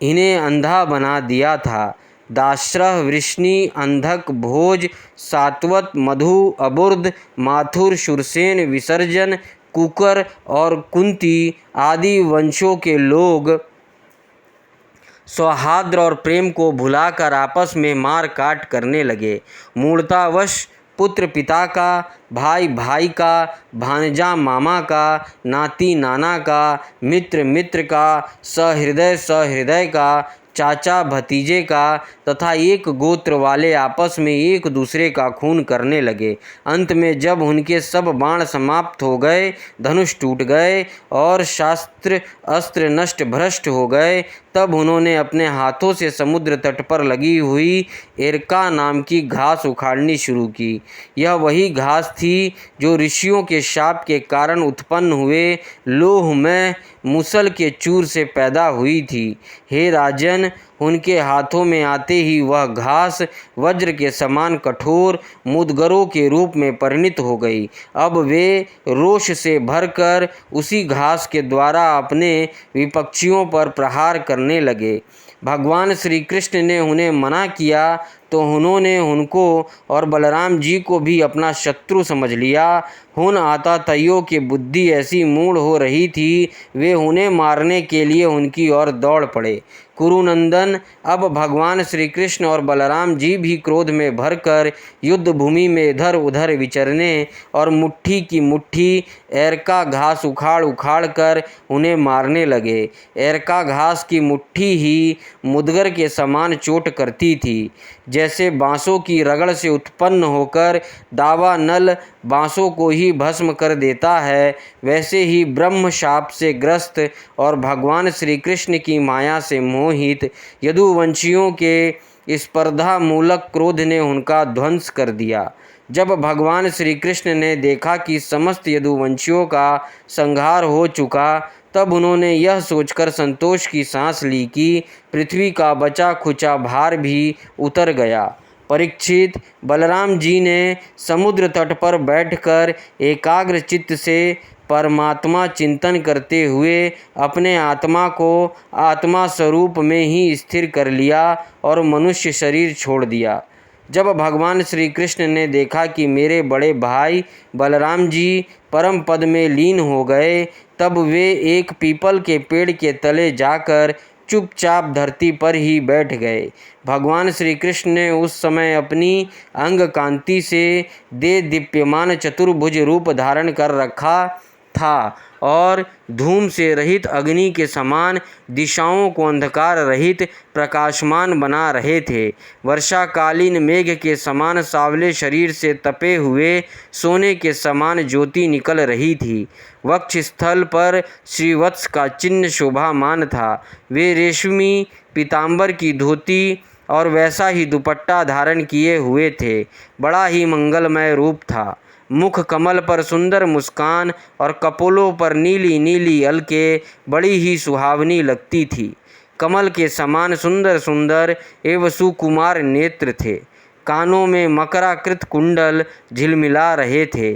इन्हें अंधा बना दिया था। दाशरथ, वृष्णि, अंधक, भोज, सात्वत, मधु, अबुर्द, माथुर, शूरसेन, विसर्जन, कुकर और कुंती आदि वंशों के लोग सौहार्द और प्रेम को भुलाकर आपस में मार काट करने लगे। मूर्तावश पुत्र पिता का, भाई भाई का, भांजा मामा का, नाती नाना का, मित्र मित्र का, सहृदय सहृदय का, चाचा भतीजे का तथा एक गोत्र वाले आपस में एक दूसरे का खून करने लगे। अंत में जब उनके सब बाण समाप्त हो गए, धनुष टूट गए और शास्त्र अस्त्र नष्ट भ्रष्ट हो गए, तब उन्होंने अपने हाथों से समुद्र तट पर लगी हुई एरका नाम की घास उखाड़नी शुरू की। यह वही घास थी जो ऋषियों के शाप के कारण उत्पन्न हुए लोहमय मूसल के चूर से पैदा हुई थी। हे राजन, उनके हाथों में आते ही वह घास वज्र के समान कठोर मुदगरों के रूप में परिणित हो गई। अब वे रोष से भरकर उसी घास के द्वारा अपने विपक्षियों पर प्रहार करने लगे। भगवान श्री कृष्ण ने उन्हें मना किया तो उन्होंने उनको और बलराम जी को भी अपना शत्रु समझ लिया। उन आताताइयों की बुद्धि ऐसी मूढ़ हो रही थी, वे उन्हें मारने के लिए उनकी ओर दौड़ पड़े। कुरुनंदन, अब भगवान श्री कृष्ण और बलराम जी भी क्रोध में भरकर युद्ध भूमि में इधर उधर विचरने और मुट्ठी की मुट्ठी एरका घास उखाड़ उखाड़ कर उन्हें मारने लगे। एरका घास की मुट्ठी ही मुदगर के समान चोट करती थी। जैसे बाँसों की रगड़ से उत्पन्न होकर दावा नल बाँसों को ही भस्म कर देता है, वैसे ही ब्रह्म शाप से ग्रस्त और भगवान श्री कृष्ण की माया से मोहित यदुवंशियों के स्पर्धा मूलक क्रोध ने उनका ध्वंस कर दिया। जब भगवान श्री कृष्ण ने देखा कि समस्त यदुवंशियों का संहार हो चुका, तब उन्होंने यह सोचकर संतोष की सांस ली कि पृथ्वी का बचा खुचा भार भी उतर गया। परीक्षित, बलराम जी ने समुद्र तट पर बैठकर एकाग्र चित्त से परमात्मा चिंतन करते हुए अपने आत्मा को आत्मा स्वरूप में ही स्थिर कर लिया और मनुष्य शरीर छोड़ दिया। जब भगवान श्री कृष्ण ने देखा कि मेरे बड़े भाई बलराम जी परम पद में लीन हो गए, तब वे एक पीपल के पेड़ के तले जाकर चुपचाप धरती पर ही बैठ गए। भगवान श्री कृष्ण ने उस समय अपनी अंग कांति से दे दीप्यमान चतुर्भुज रूप धारण कर रखा था और धूम से रहित अग्नि के समान दिशाओं को अंधकार रहित प्रकाशमान बना रहे थे। वर्षाकालीन मेघ के समान सावले शरीर से तपे हुए सोने के समान ज्योति निकल रही थी। वक्ष स्थल पर श्रीवत्स का चिन्ह शोभामान था। वे रेशमी पीतांबर की धोती और वैसा ही दुपट्टा धारण किए हुए थे। बड़ा ही मंगलमय रूप था। मुख कमल पर सुंदर मुस्कान और कपोलों पर नीली नीली अलके बड़ी ही सुहावनी लगती थी। कमल के समान सुंदर सुंदर एवं सुकुमार नेत्र थे। कानों में मकराकृत कुंडल झिलमिला रहे थे।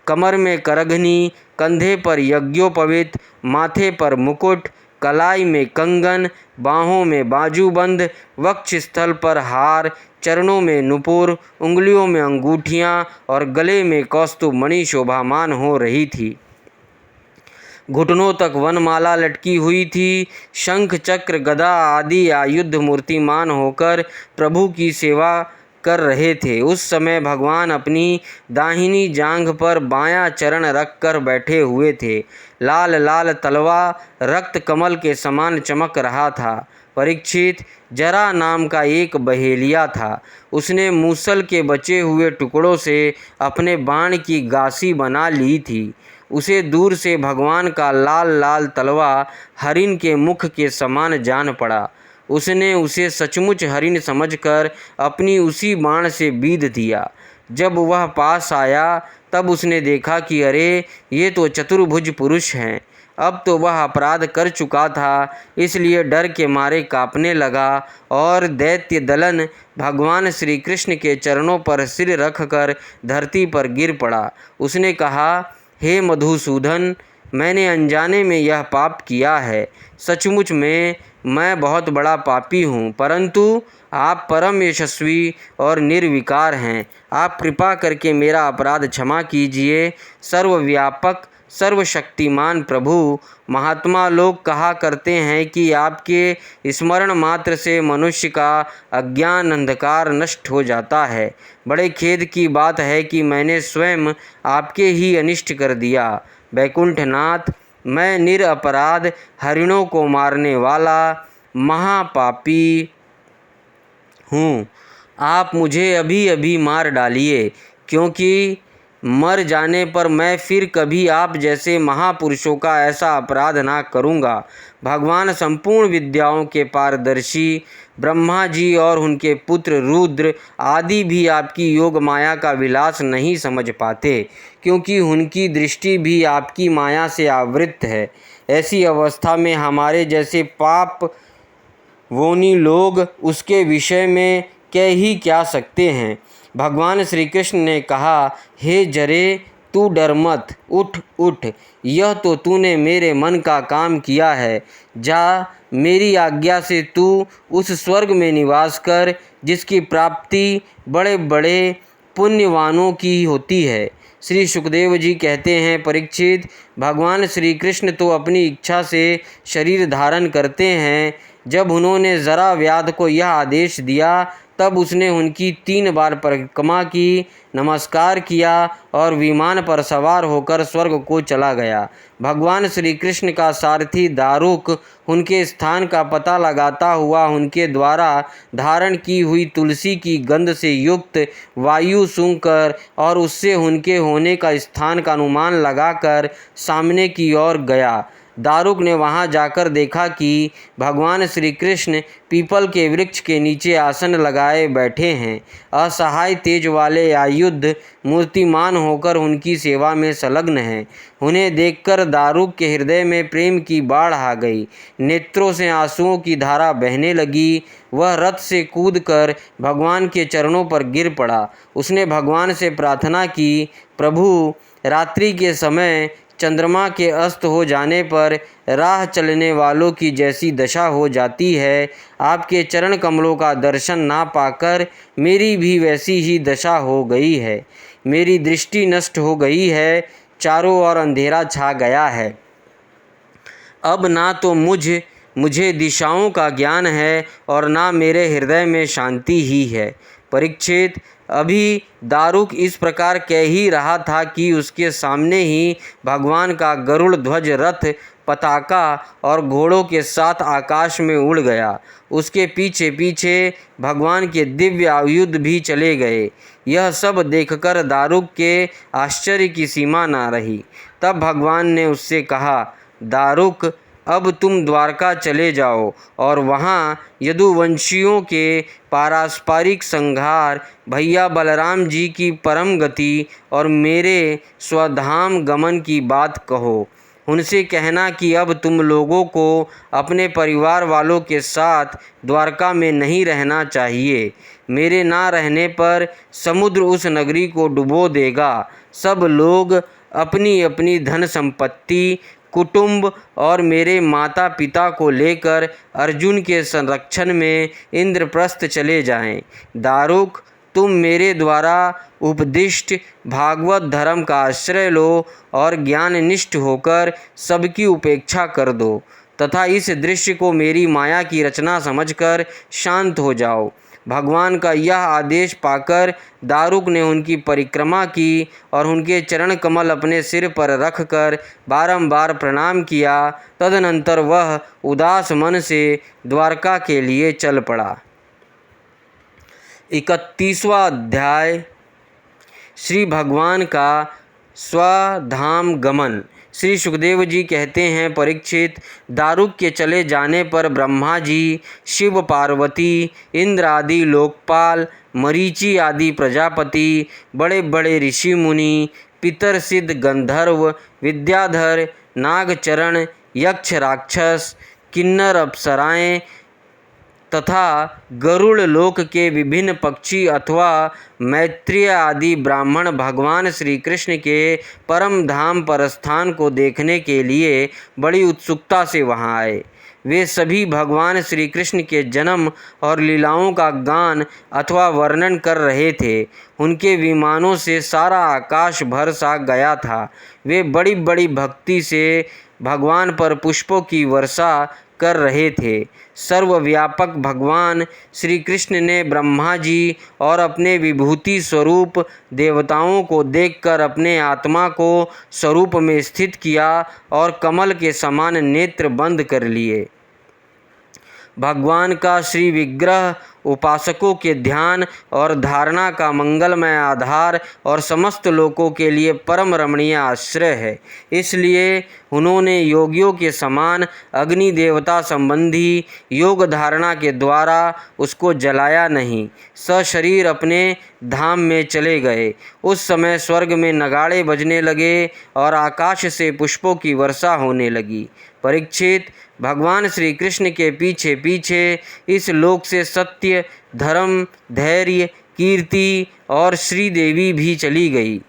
कमर में करघनी, कंधे पर यज्ञोपवीत, माथे पर मुकुट, कलाई में कंगन, बाहों में बाजूबंद, वक्ष स्थल पर हार, चरणों में नुपुर, उंगलियों में अंगूठियां और गले में कौस्तुभ मणि शोभामान हो रही थी। घुटनों तक वनमाला लटकी हुई थी। शंख चक्र गदा आदि आयुध मूर्तिमान होकर प्रभु की सेवा कर रहे थे। उस समय भगवान अपनी दाहिनी जांघ पर बायां चरण रख कर बैठे हुए थे। लाल लाल तलवा रक्त कमल के समान चमक रहा था। परीक्षित, जरा नाम का एक बहेलिया था। उसने मूसल के बचे हुए टुकड़ों से अपने बाण की गासी बना ली थी। उसे दूर से भगवान का लाल लाल तलवा हरिण के मुख के समान जान पड़ा। उसने उसे सचमुच हरिण समझकर अपनी उसी बाण से बीध दिया। जब वह पास आया तब उसने देखा कि अरे, ये तो चतुर्भुज पुरुष हैं। अब तो वह अपराध कर चुका था, इसलिए डर के मारे कांपने लगा और दैत्य दलन भगवान श्री कृष्ण के चरणों पर सिर रखकर धरती पर गिर पड़ा। उसने कहा, हे मधुसूदन, मैंने अनजाने में यह पाप किया है। सचमुच में मैं बहुत बड़ा पापी हूँ, परंतु आप परम यशस्वी और निर्विकार हैं। आप कृपा करके मेरा अपराध क्षमा कीजिए। सर्वव्यापक सर्वशक्तिमान प्रभु, महात्मा लोग कहा करते हैं कि आपके स्मरण मात्र से मनुष्य का अज्ञान अंधकार नष्ट हो जाता है। बड़े खेद की बात है कि मैंने स्वयं आपके ही अनिष्ट कर दिया। वैकुंठनाथ, मैं निरपराध हरिणों को मारने वाला महापापी हूँ। आप मुझे अभी अभी मार डालिए, क्योंकि मर जाने पर मैं फिर कभी आप जैसे महापुरुषों का ऐसा अपराध ना करूँगा। भगवान संपूर्ण विद्याओं के पारदर्शी ब्रह्मा जी और उनके पुत्र रुद्र आदि भी आपकी योग माया का विलास नहीं समझ पाते, क्योंकि उनकी दृष्टि भी आपकी माया से आवृत है। ऐसी अवस्था में हमारे जैसे पाप वोनी लोग उसके विषय में कह ही क्या सकते हैं। भगवान श्री कृष्ण ने कहा, हे जरे तू डर मत, उठ उठ, यह तो तूने मेरे मन का काम किया है। जा, मेरी आज्ञा से तू उस स्वर्ग में निवास कर जिसकी प्राप्ति बड़े बड़े पुण्यवानों की होती है। श्री सुखदेव जी कहते हैं, परीक्षित, भगवान श्री कृष्ण तो अपनी इच्छा से शरीर धारण करते हैं। जब उन्होंने जरा व्याध को यह आदेश दिया तब उसने उनकी 3 बार परिक्रमा की, नमस्कार किया और विमान पर सवार होकर स्वर्ग को चला गया। भगवान श्री कृष्ण का सारथी दारुक उनके स्थान का पता लगाता हुआ उनके द्वारा धारण की हुई तुलसी की गंध से युक्त वायु सूंघकर और उससे उनके होने का स्थान का अनुमान लगाकर सामने की ओर गया। दारुक ने वहां जाकर देखा कि भगवान श्री कृष्ण पीपल के वृक्ष के नीचे आसन लगाए बैठे हैं। असहाय तेज वाले आयुध मूर्तिमान होकर उनकी सेवा में संलग्न हैं। उन्हें देखकर दारुक के हृदय में प्रेम की बाढ़ आ गई। नेत्रों से आंसुओं की धारा बहने लगी। वह रथ से कूदकर भगवान के चरणों पर गिर पड़ा। उसने भगवान से प्रार्थना की, प्रभु, रात्रि के समय चंद्रमा के अस्त हो जाने पर राह चलने वालों की जैसी दशा हो जाती है, आपके चरण कमलों का दर्शन ना पाकर मेरी भी वैसी ही दशा हो गई है। मेरी दृष्टि नष्ट हो गई है, चारों ओर अंधेरा छा गया है। अब ना तो मुझे दिशाओं का ज्ञान है और ना मेरे हृदय में शांति ही है। परीक्षित, अभी दारुक इस प्रकार कह ही रहा था कि उसके सामने ही भगवान का गरुड़ ध्वज रथ, पताका और घोड़ों के साथ आकाश में उड़ गया। उसके पीछे पीछे भगवान के दिव्य आयुध भी चले गए। यह सब देखकर दारुक के आश्चर्य की सीमा ना रही। तब भगवान ने उससे कहा, दारुक, अब तुम द्वारका चले जाओ और वहाँ यदुवंशियों के पारस्परिक संहार, भैया बलराम जी की परम गति और मेरे स्वधाम गमन की बात कहो। उनसे कहना कि अब तुम लोगों को अपने परिवार वालों के साथ द्वारका में नहीं रहना चाहिए। मेरे ना रहने पर समुद्र उस नगरी को डुबो देगा। सब लोग अपनी अपनी धन संपत्ति, कुटुंब और मेरे माता पिता को लेकर अर्जुन के संरक्षण में इंद्रप्रस्थ चले जाएं। दारुक, तुम मेरे द्वारा उपदिष्ट भागवत धर्म का आश्रय लो और ज्ञाननिष्ठ होकर सबकी उपेक्षा कर दो तथा इस दृश्य को मेरी माया की रचना समझकर शांत हो जाओ। भगवान का यह आदेश पाकर दारुक ने उनकी परिक्रमा की और उनके चरण कमल अपने सिर पर रखकर बारंबार प्रणाम किया। तदनंतर वह उदास मन से द्वारका के लिए चल पड़ा। 31वां अध्याय, श्री भगवान का स्वधाम गमन। श्री सुखदेव जी कहते हैं, परीक्षित, दारुक के चले जाने पर ब्रह्मा जी, शिव पार्वती, इंद्र आदि लोकपाल, मरीचि आदि प्रजापति, बड़े बड़े ऋषि मुनि, पितर सिद्ध गंधर्व, विद्याधर, नागचरण, यक्ष राक्षस, किन्नर अप्सराएं तथा गरुड़ लोक के विभिन्न पक्षी अथवा मैत्रेय आदि ब्राह्मण भगवान श्री कृष्ण के परम धाम परस्थान को देखने के लिए बड़ी उत्सुकता से वहां आए। वे सभी भगवान श्री कृष्ण के जन्म और लीलाओं का गान अथवा वर्णन कर रहे थे। उनके विमानों से सारा आकाश भर सा गया था। वे बड़ी बड़ी भक्ति से भगवान पर पुष्पों की वर्षा कर रहे थे। सर्वव्यापक भगवान श्री कृष्ण ने ब्रह्मा जी और अपने विभूति स्वरूप देवताओं को देखकर अपने आत्मा को स्वरूप में स्थित किया और कमल के समान नेत्र बंद कर लिए। भगवान का श्री विग्रह उपासकों के ध्यान और धारणा का मंगलमय आधार और समस्त लोगों के लिए परम रमणीय आश्रय है। इसलिए उन्होंने योगियों के समान अग्नि देवता संबंधी योग धारणा के द्वारा उसको जलाया नहीं, सशरीर अपने धाम में चले गए। उस समय स्वर्ग में नगाड़े बजने लगे और आकाश से पुष्पों की वर्षा होने लगी। परीक्षित, भगवान श्री कृष्ण के पीछे पीछे इस लोक से सत्य, धर्म, धैर्य, कीर्ति और श्रीदेवी भी चली गई।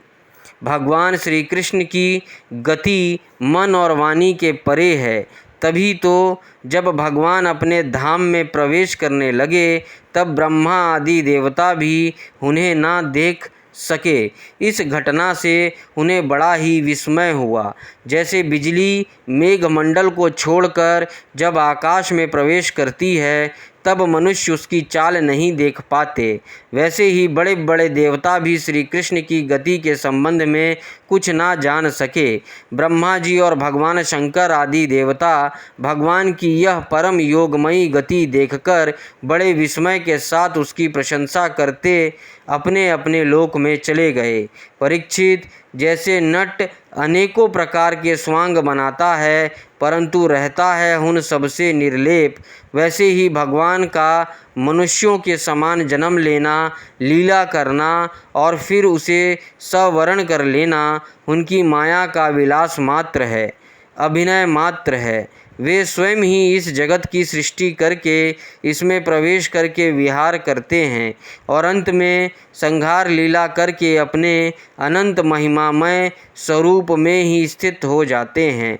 भगवान श्री कृष्ण की गति मन और वाणी के परे है। तभी तो जब भगवान अपने धाम में प्रवेश करने लगे तब ब्रह्मा आदि देवता भी उन्हें ना देख सके। इस घटना से उन्हें बड़ा ही विस्मय हुआ। जैसे बिजली मेघमंडल को छोड़कर जब आकाश में प्रवेश करती है तब मनुष्य उसकी चाल नहीं देख पाते, वैसे ही बड़े बड़े देवता भी श्री कृष्ण की गति के संबंध में कुछ ना जान सके। ब्रह्मा जी और भगवान शंकर आदि देवता भगवान की यह परम योगमयी गति देखकर बड़े विस्मय के साथ उसकी प्रशंसा करते अपने अपने लोक में चले गए। परीक्षित, जैसे नट अनेकों प्रकार के स्वांग बनाता है परंतु रहता है उन सबसे निर्लेप, वैसे ही भगवान का मनुष्यों के समान जन्म लेना, लीला करना और फिर उसे सवरण कर लेना उनकी माया का विलास मात्र है, अभिनय मात्र है। वे स्वयं ही इस जगत की सृष्टि करके इसमें प्रवेश करके विहार करते हैं और अंत में संहार लीला करके अपने अनंत महिमामय स्वरूप में ही स्थित हो जाते हैं।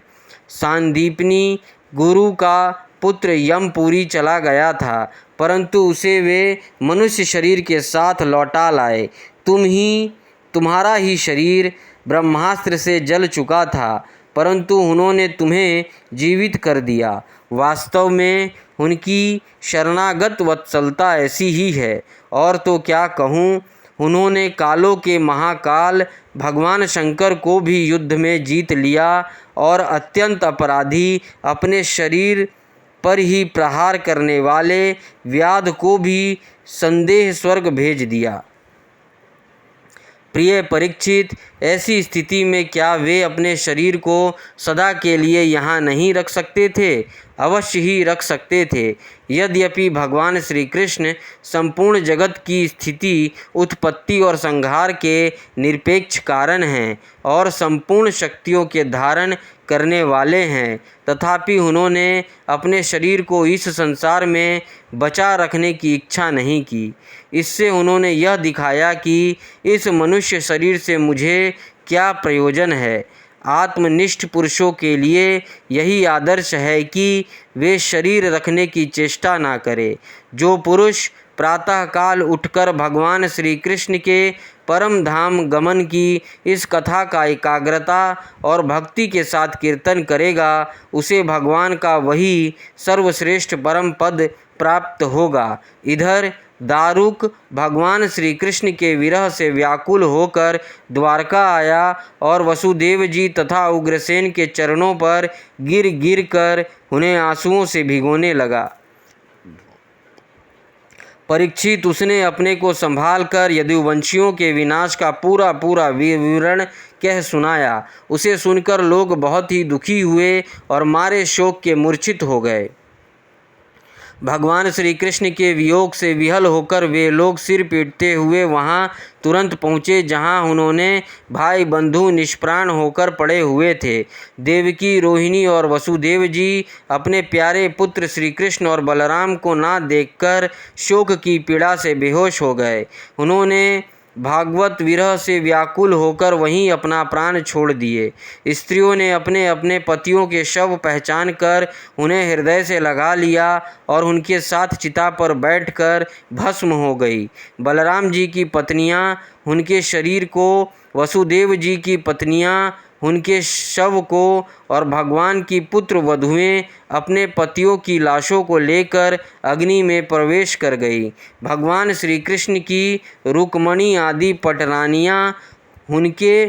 सांदीपनी गुरु का पुत्र यमपुरी चला गया था परंतु उसे वे मनुष्य शरीर के साथ लौटा लाए। तुम्हारा ही शरीर ब्रह्मास्त्र से जल चुका था परंतु उन्होंने तुम्हें जीवित कर दिया। वास्तव में उनकी शरणागत वत्सलता ऐसी ही है। और तो क्या कहूँ, उन्होंने कालों के महाकाल भगवान शंकर को भी युद्ध में जीत लिया और अत्यंत अपराधी अपने शरीर पर ही प्रहार करने वाले व्याध को भी संदेह स्वर्ग भेज दिया। प्रिय परीक्षित, ऐसी स्थिति में क्या वे अपने शरीर को सदा के लिए यहाँ नहीं रख सकते थे? अवश्य ही रख सकते थे। यद्यपि भगवान श्री कृष्ण संपूर्ण जगत की स्थिति, उत्पत्ति और संहार के निरपेक्ष कारण हैं और संपूर्ण शक्तियों के धारण करने वाले हैं, तथापि उन्होंने अपने शरीर को इस संसार में बचा रखने की इच्छा नहीं की। इससे उन्होंने यह दिखाया कि इस मनुष्य शरीर से मुझे क्या प्रयोजन है। आत्मनिष्ठ पुरुषों के लिए यही आदर्श है कि वे शरीर रखने की चेष्टा ना करें। जो पुरुष प्रातःकाल उठकर भगवान श्री कृष्ण के परम धाम गमन की इस कथा का एकाग्रता और भक्ति के साथ कीर्तन करेगा, उसे भगवान का वही सर्वश्रेष्ठ परम पद प्राप्त होगा। इधर दारुक भगवान श्री कृष्ण के विरह से व्याकुल होकर द्वारका आया और वसुदेव जी तथा उग्रसेन के चरणों पर गिर गिर कर उन्हें आंसुओं से भिगोने लगा। परीक्षित, उसने अपने को संभाल कर यदुवंशियों के विनाश का पूरा पूरा विवरण कह सुनाया। उसे सुनकर लोग बहुत ही दुखी हुए और मारे शोक के मूर्छित हो गए। भगवान श्री कृष्ण के वियोग से विहल होकर वे लोग सिर पीटते हुए वहां तुरंत पहुँचे जहां उन्होंने भाई बंधु निष्प्राण होकर पड़े हुए थे। देवकी, रोहिणी और वसुदेव जी अपने प्यारे पुत्र श्री कृष्ण और बलराम को ना देखकर शोक की पीड़ा से बेहोश हो गए। उन्होंने भागवत विरह से व्याकुल होकर वहीं अपना प्राण छोड़ दिए। स्त्रियों ने अपने अपने पतियों के शव पहचान कर उन्हें हृदय से लगा लिया और उनके साथ चिता पर बैठकर भस्म हो गई। बलराम जी की पत्नियां उनके शरीर को, वसुदेव जी की पत्नियां उनके शव को और भगवान की पुत्र वधुएं अपने पतियों की लाशों को लेकर अग्नि में प्रवेश कर गई। भगवान श्री कृष्ण की रुक्मणी आदि पटरानियां उनके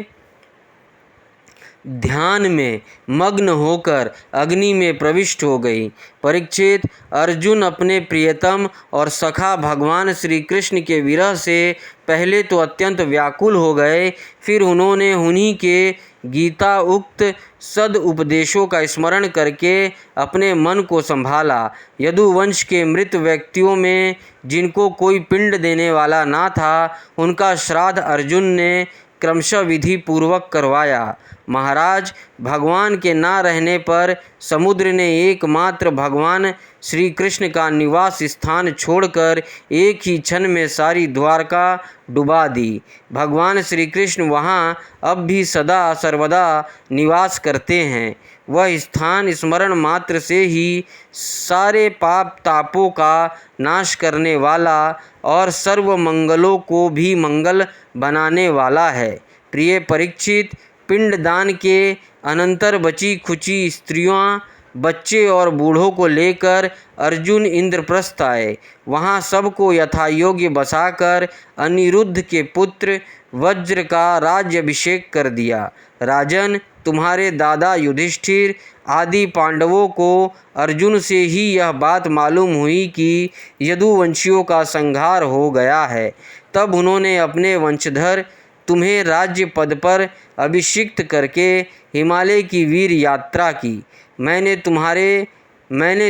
ध्यान में मग्न होकर अग्नि में प्रविष्ट हो गई। परीक्षित, अर्जुन अपने प्रियतम और सखा भगवान श्री कृष्ण के विरह से पहले तो अत्यंत व्याकुल हो गए, फिर उन्होंने उन्हीं के गीता उक्त सद उपदेशों का स्मरण करके अपने मन को संभाला। यदुवंश के मृत व्यक्तियों में जिनको कोई पिंड देने वाला ना था, उनका श्राद्ध अर्जुन ने क्रमशः विधि पूर्वक करवाया। महाराज, भगवान के ना रहने पर समुद्र ने एकमात्र भगवान श्री कृष्ण का निवास स्थान छोड़कर एक ही क्षण में सारी द्वारका डुबा दी। भगवान श्री कृष्ण वहाँ अब भी सदा सर्वदा निवास करते हैं। वह स्थान स्मरण मात्र से ही सारे पाप तापों का नाश करने वाला और सर्व मंगलों को भी मंगल बनाने वाला है। प्रिय परीक्षित, पिंडदान के अनंतर बची खुची स्त्रियां, बच्चे और बूढ़ों को लेकर अर्जुन इंद्रप्रस्थ आए। वहाँ सबको यथायोग्य बसाकर अनिरुद्ध के पुत्र वज्र का राज्याभिषेक कर दिया। राजन, तुम्हारे दादा युधिष्ठिर आदि पांडवों को अर्जुन से ही यह बात मालूम हुई कि यदुवंशियों का संहार हो गया है। तब उन्होंने अपने वंशधर तुम्हें राज्य पद पर अभिषिक्त करके हिमालय की वीर यात्रा की। मैंने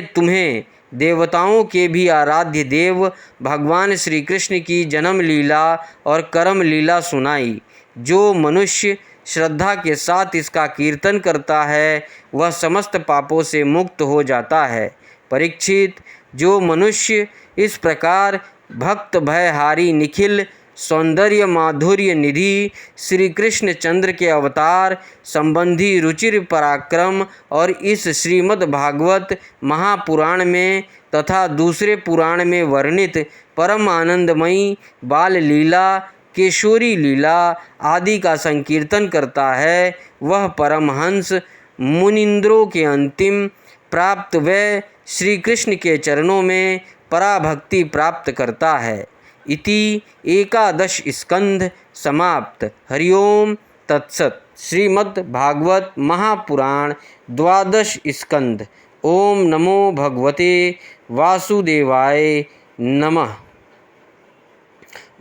तुम्हें देवताओं के भी आराध्य देव भगवान श्री कृष्ण की जन्म लीला और कर्म लीला सुनाई। जो मनुष्य श्रद्धा के साथ इसका कीर्तन करता है, वह समस्त पापों से मुक्त हो जाता है। परीक्षित, जो मनुष्य इस प्रकार भक्त भयहारी निखिल सौंदर्य माधुर्य निधि श्री कृष्ण चंद्र के अवतार संबंधी रुचिर पराक्रम और इस श्रीमद् भागवत महापुराण में तथा दूसरे पुराण में वर्णित परम आनंदमयी बाल लीला, केशोरी लीला आदि का संकीर्तन करता है, वह परमहंस मुनिंद्रों के अंतिम प्राप्त व श्री कृष्ण के चरणों में पराभक्ति प्राप्त करता है। इति 11 स्कंध समाप्त। हरिओम तत्सत। श्रीमद् भागवत महापुराण 12 स्कंध। ओम नमो भगवते वासुदेवाय नमः।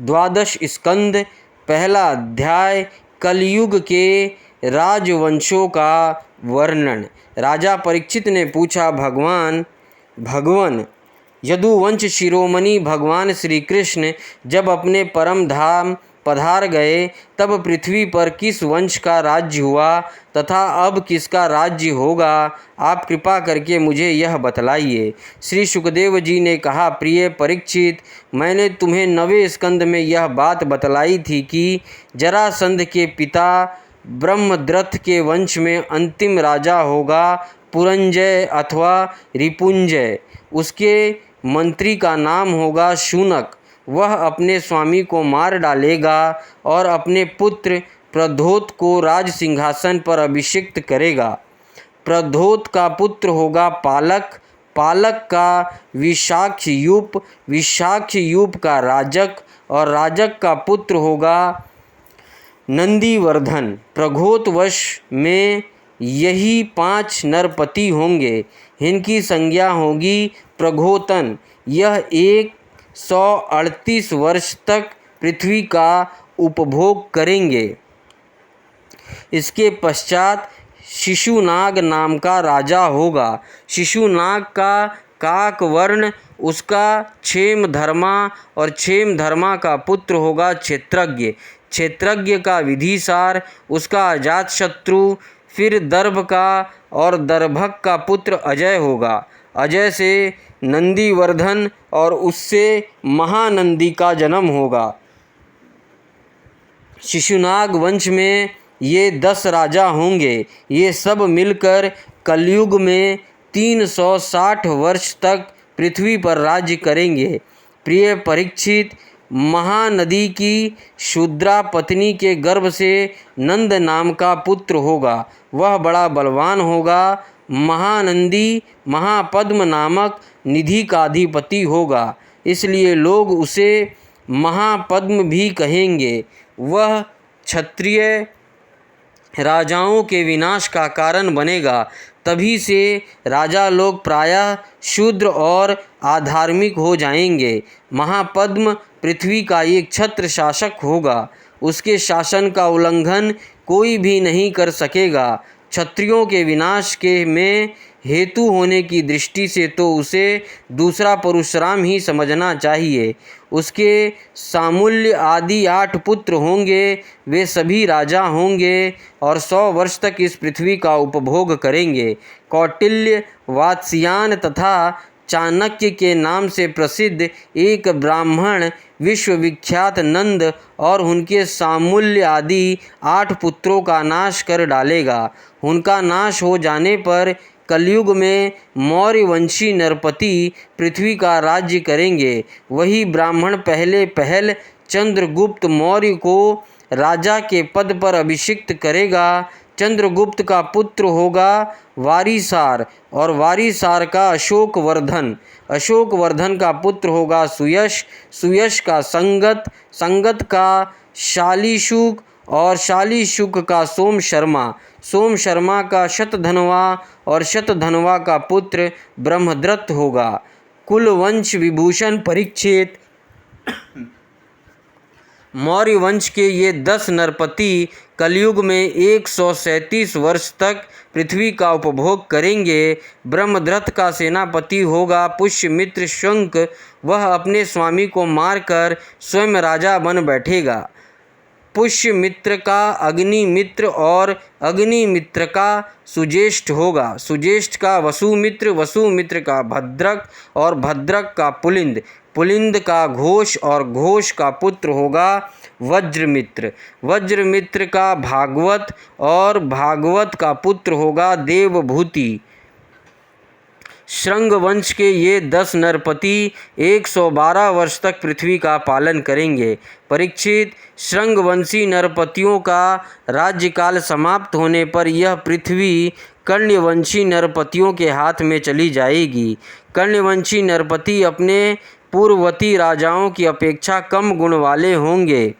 12 स्कंद। पहला अध्याय कलयुग के राजवंशों का वर्णन। राजा परीक्षित ने पूछा, भगवान यदुवंश शिरोमणि भगवान श्री कृष्ण जब अपने परम धाम पधार गए, तब पृथ्वी पर किस वंश का राज्य हुआ तथा अब किसका राज्य होगा, आप कृपा करके मुझे यह बतलाइए। श्री सुखदेव जी ने कहा, प्रिय परीक्षित, मैंने तुम्हें 9वें स्कंद में यह बात बतलाई थी कि जरासंध के पिता ब्रह्मद्रथ के वंश में अंतिम राजा होगा पुरंजय अथवा रिपुंजय। उसके मंत्री का नाम होगा शूनक। वह अपने स्वामी को मार डालेगा और अपने पुत्र प्रद्योत को राज सिंहासन पर अभिषिक्त करेगा। प्रद्योत का पुत्र होगा पालक, पालक का विशाखयूप, विशाखयूप का राजक और राजक का पुत्र होगा नंदीवर्धन। प्रघोतवश में यही 5 नरपति होंगे। इनकी संज्ञा होगी प्रघोतन। यह 138 वर्ष तक पृथ्वी का उपभोग करेंगे। इसके पश्चात शिशुनाग नाम का राजा होगा। शिशुनाग का काक वर्ण उसका क्षेमधर्मा और क्षेमधर्मा का पुत्र होगा क्षेत्रज्ञ। क्षेत्रज्ञ का विधिसार उसका अजातशत्रु। फिर दर्भ का और दर्भक का पुत्र अजय होगा। अजय से नंदीवर्धन और उससे महानंदी का जन्म होगा। शिशुनाग वंश में ये 10 राजा होंगे। ये सब मिलकर कलयुग में 360 वर्ष तक पृथ्वी पर राज्य करेंगे। प्रिय परीक्षित, महानदी की शूद्रा पत्नी के गर्भ से नंद नाम का पुत्र होगा। वह बड़ा बलवान होगा। महानंदी महापद्म नामक निधि का अधिपति होगा, इसलिए लोग उसे महापद्म भी कहेंगे। वह क्षत्रिय राजाओं के विनाश का कारण बनेगा। तभी से राजा लोग प्रायः शूद्र और अधार्मिक हो जाएंगे। महापद्म पृथ्वी का एक छत्र शासक होगा, उसके शासन का उल्लंघन कोई भी नहीं कर सकेगा। क्षत्रियों के विनाश के में हेतु होने की दृष्टि से तो उसे दूसरा परशुराम ही समझना चाहिए। उसके सामूल्य आदि 8 पुत्र होंगे, वे सभी राजा होंगे और 100 वर्ष तक इस पृथ्वी का उपभोग करेंगे। कौटिल्य, वात्स्यायन तथा चाणक्य के नाम से प्रसिद्ध एक ब्राह्मण विश्वविख्यात नंद और उनके सामूल्य आदि 8 पुत्रों का नाश कर डालेगा। उनका नाश हो जाने पर कलयुग में मौर्य वंशी नरपति पृथ्वी का राज्य करेंगे। वही ब्राह्मण पहल चंद्रगुप्त मौर्य को राजा के पद पर अभिषिक्त करेगा। चंद्रगुप्त का पुत्र होगा वारिसार और वारिसार का अशोकवर्धन। अशोकवर्धन का पुत्र होगा सुयश, सुयश का संगत, संगत का शालीशुक और शालीशुक का सोम शर्मा, सोम शर्मा का शतधनवा और शतधनवा का पुत्र ब्रह्मदत्त होगा। कुलवंश विभूषण परीक्षित। मौर्य वंश के ये 10 नरपति कलयुग में 137 वर्ष तक पृथ्वी का उपभोग करेंगे। ब्रह्मदत्त का सेनापति होगा पुष्यमित्र शंक। वह अपने स्वामी को मारकर स्वयं राजा बन बैठेगा। पुष्यमित्र का अग्निमित्र और अग्निमित्र का सुज्येष्ठ होगा। सुज्येष्ठ का वसुमित्र, वसुमित्र का भद्रक और भद्रक का पुलिंद, पुलिंद का घोष और घोष का पुत्र होगा वज्रमित्र। वज्रमित्र का भागवत और भागवत का पुत्र होगा देवभूति। श्रृंग वंश के ये 10 नरपति 112 वर्ष तक पृथ्वी का पालन करेंगे। परीक्षित, श्रृंगवंशी नरपतियों का राज्यकाल समाप्त होने पर यह पृथ्वी कर्ण्यवंशी नरपतियों के हाथ में चली जाएगी। कर्ण्यवंशी नरपति अपने पूर्ववर्ती राजाओं की अपेक्षा कम गुण वाले होंगे।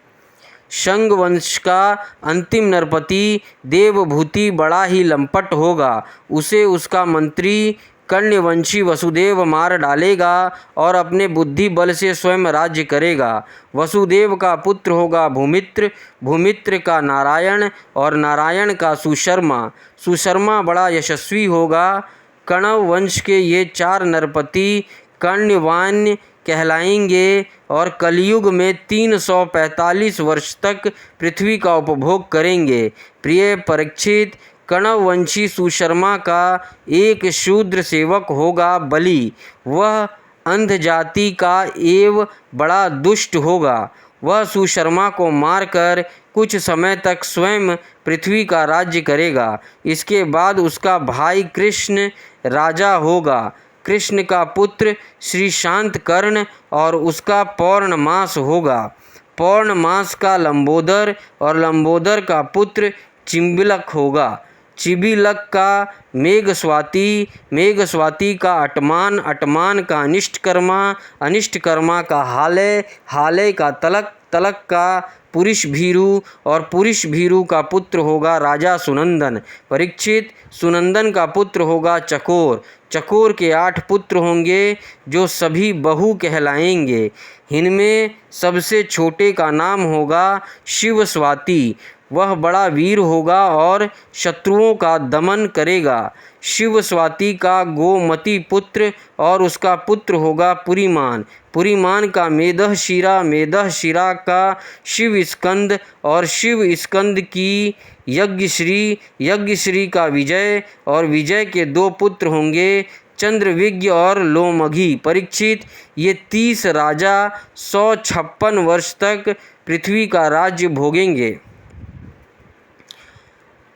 शंग वंश का अंतिम नरपति देवभूति बड़ा ही लंपट होगा। उसे उसका मंत्री कर्ण्यवंशी वसुदेव मार डालेगा और अपने बुद्धि बल से स्वयं राज्य करेगा। वसुदेव का पुत्र होगा भूमित्र, भूमित्र का नारायण और नारायण का सुशर्मा। सुशर्मा बड़ा यशस्वी होगा। कण्व वंश के ये 4 नरपति कर्ण्यवान्य कहलाएंगे और कलयुग में 345 वर्ष तक पृथ्वी का उपभोग करेंगे। प्रिय परीक्षित, कण्ववंशी सुशर्मा का एक शूद्र सेवक होगा बलि। वह अंध जाति का एवं बड़ा दुष्ट होगा। वह सुशर्मा को मारकर कुछ समय तक स्वयं पृथ्वी का राज्य करेगा। इसके बाद उसका भाई कृष्ण राजा होगा। कृष्ण का पुत्र श्री शांत कर्ण और उसका पौर्णमास होगा। पौर्णमास का लंबोदर और लंबोदर का पुत्र चिंबिलक होगा। चिबिलक का मेघस्वाती, मेघस्वाती का अटमान, अटमान का अनिष्टकर्मा, अनिष्टकर्मा का हालय, हालय का तलक, तलक का पुरुषभीरु और पुरुषभीरु का पुत्र होगा राजा सुनंदन। परीक्षित, सुनंदन का पुत्र होगा चकोर। चकोर के 8 पुत्र होंगे जो सभी बहु कहलाएंगे। इनमें सबसे छोटे का नाम होगा शिवस्वाती। वह बड़ा वीर होगा और शत्रुओं का दमन करेगा। शिवस्वाती का गोमती पुत्र और उसका पुत्र होगा पुरीमान। पुरीमान का मेदहशिरा, मेदहशिरा का शिव स्कंद और शिव स्कंद की यज्ञश्री, यज्ञश्री का विजय और विजय के 2 पुत्र होंगे चंद्रविज्ञ और लोमघी। परीक्षित, ये 30 राजा 156 वर्ष तक पृथ्वी का राज्य भोगेंगे।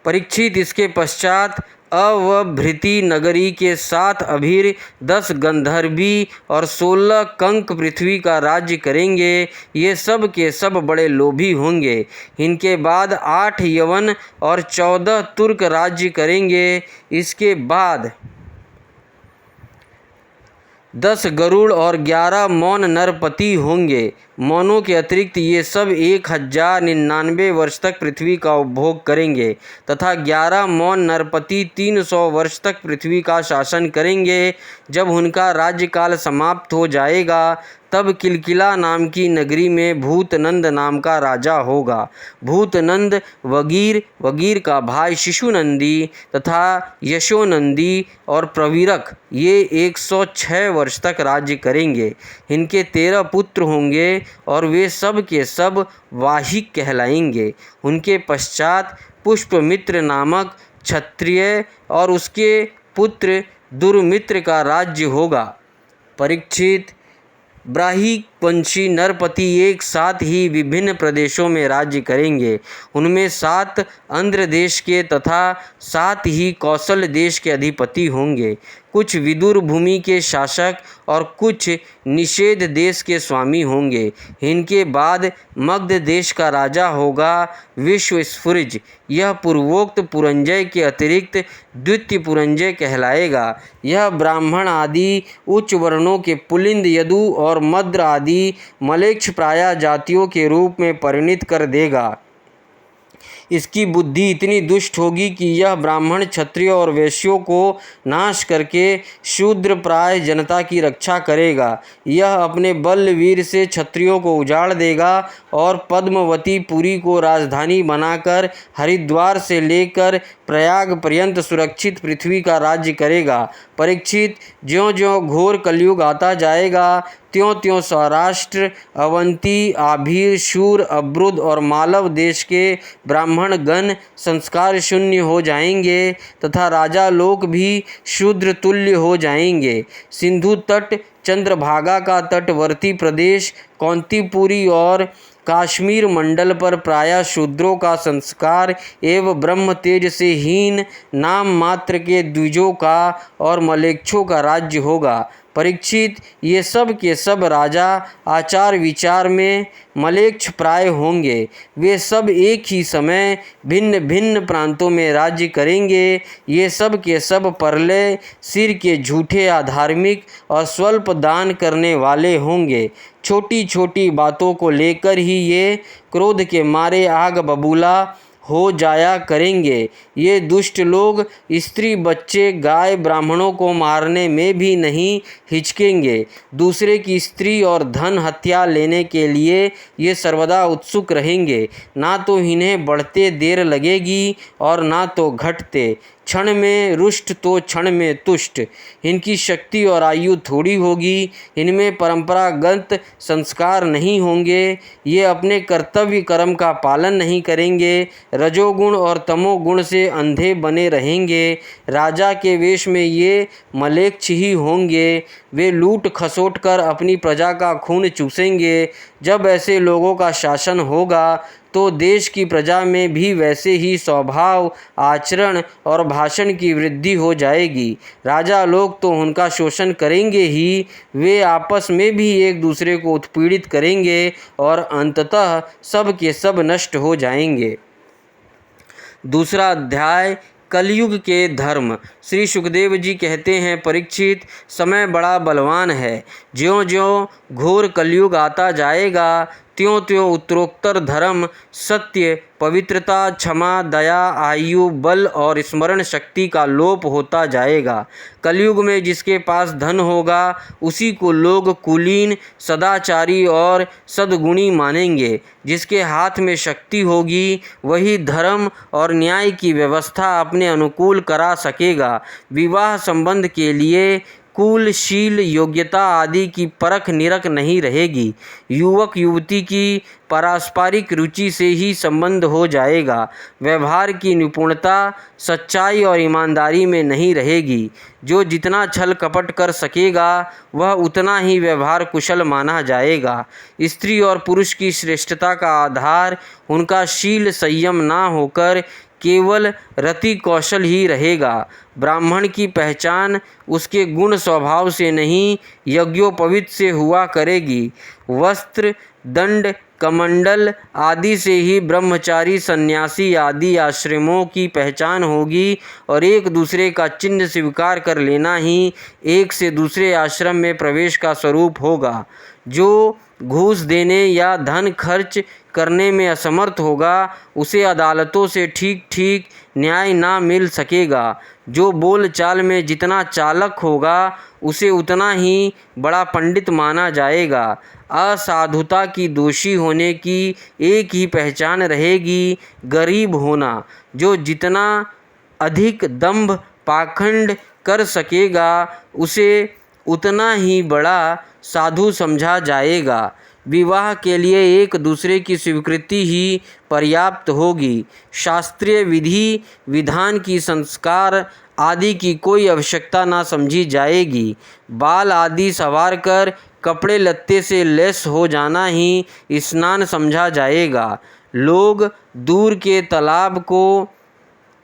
परीक्षित, इसके पश्चात अवभृति नगरी के 7 अभीर, 10 गंधर्वी और 16 कंक पृथ्वी का राज्य करेंगे। ये सब के सब बड़े लोभी होंगे। इनके बाद 8 यवन और 14 तुर्क राज्य करेंगे। इसके बाद 10 गरुड़ और 11 मौन नरपति होंगे। मौनों के अतिरिक्त ये सब 1099 वर्ष तक पृथ्वी का उपभोग करेंगे तथा 11 मौन नरपति 300 वर्ष तक पृथ्वी का शासन करेंगे। जब उनका राज्यकाल समाप्त हो जाएगा तब किलकिला नाम की नगरी में भूतनंद नाम का राजा होगा। भूतनंद वगीर, वगीर का भाई शिशुनंदी तथा यशोनंदी और प्रवीरक ये 106 वर्ष तक राज्य करेंगे। इनके 13 पुत्र होंगे और वे सब के सब वाहिक कहलाएंगे। उनके पश्चात पुष्पमित्र नामक क्षत्रिय और उसके पुत्र दुर्मित्र का राज्य होगा। परीक्षित, ब्राह्मणवंशी नरपति एक साथ ही विभिन्न प्रदेशों में राज्य करेंगे। उनमें 7 आंध्र देश के तथा 7 ही कौशल देश के अधिपति होंगे। कुछ विदुर भूमि के शासक और कुछ निषेध देश के स्वामी होंगे। इनके बाद मगध देश का राजा होगा विश्वस्फुरिज। यह पूर्वोक्त पुरंजय के अतिरिक्त द्वितीय पुरंजय कहलाएगा। यह ब्राह्मण आदि उच्च वर्णों के पुलिंद, यदु और मद्र आदि मलेच्छ प्राय जातियों के रूप में परिणित कर देगा। इसकी बुद्धि इतनी दुष्ट होगी कि यह ब्राह्मण, क्षत्रिय और वैश्यों को नाश करके शूद्र प्राय जनता की रक्षा करेगा। यह अपने बलवीर से क्षत्रियों को उजाड़ देगा और पद्मवती पुरी को राजधानी बनाकर हरिद्वार से लेकर प्रयाग पर्यंत सुरक्षित पृथ्वी का राज्य करेगा। परीक्षित, ज्यों-ज्यों घोर कलयुग आता जाएगा त्यों-त्यों सौराष्ट्र, अवंती, आभीर, शूर, अब्रुद और मालव देश के ब्राह्मण गण संस्कार शून्य हो जाएंगे तथा राजा लोग भी शूद्र तुल्य हो जाएंगे। सिंधु तट, चंद्रभागा का तटवर्ती प्रदेश, कौंतीपुरी और काश्मीर मंडल पर प्रायः शूद्रों का संस्कार एवं ब्रह्म तेज से हीन नाम मात्र के द्विजों का और मलेच्छों का राज्य होगा। परीक्षित, ये सब के सब राजा आचार विचार में मलेच्छ प्राय होंगे। वे सब एक ही समय भिन्न भिन्न प्रांतों में राज्य करेंगे। ये सब के सब परले सिर के झूठे, अधार्मिक और स्वल्प दान करने वाले होंगे। छोटी छोटी बातों को लेकर ही ये क्रोध के मारे आग बबूला हो जाया करेंगे। ये दुष्ट लोग स्त्री, बच्चे, गाय, ब्राह्मणों को मारने में भी नहीं हिचकेंगे। दूसरे की स्त्री और धन हत्या लेने के लिए ये सर्वदा उत्सुक रहेंगे। ना तो इन्हें बढ़ते देर लगेगी और ना तो घटते। क्षण में रुष्ट तो क्षण में तुष्ट। इनकी शक्ति और आयु थोड़ी होगी। इनमें परंपरागत संस्कार नहीं होंगे। ये अपने कर्तव्य कर्म का पालन नहीं करेंगे। रजोगुण और तमोगुण से अंधे बने रहेंगे। राजा के वेश में ये मलेच्छ ही होंगे। वे लूट खसोट कर अपनी प्रजा का खून चूसेंगे। जब ऐसे लोगों का शासन होगा तो देश की प्रजा में भी वैसे ही स्वभाव, आचरण और भाषण की वृद्धि हो जाएगी। राजा लोग तो उनका शोषण करेंगे ही, वे आपस में भी एक दूसरे को उत्पीड़ित करेंगे और अंततः सब के सब नष्ट हो जाएंगे। दूसरा अध्याय, कलयुग के धर्म। श्री सुखदेव जी कहते हैं, परीक्षित, समय बड़ा बलवान है। ज्यों-ज्यों घोर कलयुग आता जाएगा त्यों-त्यों उत्तरोत्तर धर्म, सत्य, पवित्रता, क्षमा, दया, आयु, बल और स्मरण शक्ति का लोप होता जाएगा। कलयुग में जिसके पास धन होगा उसी को लोग कुलीन, सदाचारी और सद्गुणी मानेंगे। जिसके हाथ में शक्ति होगी वही धर्म और न्याय की व्यवस्था अपने अनुकूल करा सकेगा। विवाह संबंध के लिए कुल, शील, योग्यता आदि की परख निरख नहीं रहेगी। युवक युवती की पारस्परिक रुचि से ही संबंध हो जाएगा। व्यवहार की निपुणता, सच्चाई और ईमानदारी में नहीं रहेगी। जो जितना छल कपट कर सकेगा वह उतना ही व्यवहार कुशल माना जाएगा। स्त्री और पुरुष की श्रेष्ठता का आधार उनका शील संयम ना होकर केवल रति कौशल ही रहेगा। ब्राह्मण की पहचान उसके गुण स्वभाव से नहीं यज्ञोपवीत से हुआ करेगी। वस्त्र, दंड, कमंडल आदि से ही ब्रह्मचारी, सन्यासी आदि आश्रमों की पहचान होगी और एक दूसरे का चिन्ह स्वीकार कर लेना ही एक से दूसरे आश्रम में प्रवेश का स्वरूप होगा। जो घूस देने या धन खर्च करने में असमर्थ होगा उसे अदालतों से ठीक ठीक न्याय ना मिल सकेगा। जो बोल चाल में जितना चालाक होगा उसे उतना ही बड़ा पंडित माना जाएगा। असाधुता की दोषी होने की एक ही पहचान रहेगी, गरीब होना। जो जितना अधिक दंभ पाखंड कर सकेगा उसे उतना ही बड़ा साधु समझा जाएगा। विवाह के लिए एक दूसरे की स्वीकृति ही पर्याप्त होगी। शास्त्रीय विधि विधान की संस्कार आदि की कोई आवश्यकता ना समझी जाएगी। बाल आदि संवार कर कपड़े लत्ते से लैस हो जाना ही स्नान समझा जाएगा। लोग दूर के तालाब को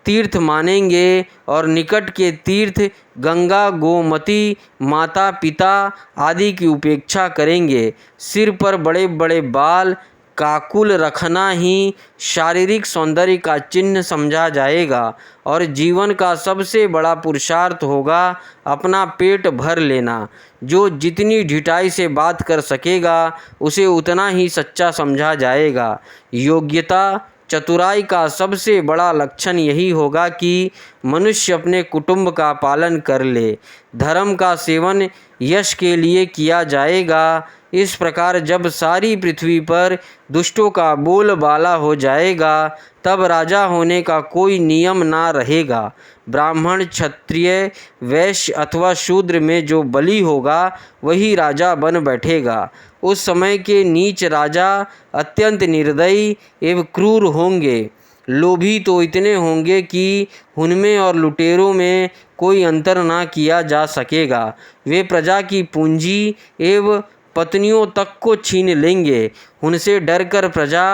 तीर्थ मानेंगे और निकट के तीर्थ गंगा, गोमती, माता पिता आदि की उपेक्षा करेंगे। सिर पर बड़े बड़े बाल काकुल रखना ही शारीरिक सौंदर्य का चिन्ह समझा जाएगा और जीवन का सबसे बड़ा पुरुषार्थ होगा अपना पेट भर लेना। जो जितनी ढिठाई से बात कर सकेगा उसे उतना ही सच्चा समझा जाएगा। योग्यता चतुराई का सबसे बड़ा लक्षण यही होगा कि मनुष्य अपने कुटुंब का पालन कर ले। धर्म का सेवन यश के लिए किया जाएगा। इस प्रकार जब सारी पृथ्वी पर दुष्टों का बोलबाला हो जाएगा तब राजा होने का कोई नियम ना रहेगा। ब्राह्मण, क्षत्रिय, वैश्य अथवा शूद्र में जो बली होगा वही राजा बन बैठेगा। उस समय के नीच राजा अत्यंत निर्दयी एवं क्रूर होंगे। लोभी तो इतने होंगे कि उनमें और लुटेरों में कोई अंतर ना किया जा सकेगा। वे प्रजा की पूंजी एवं पत्नियों तक को छीन लेंगे। उनसे डरकर प्रजा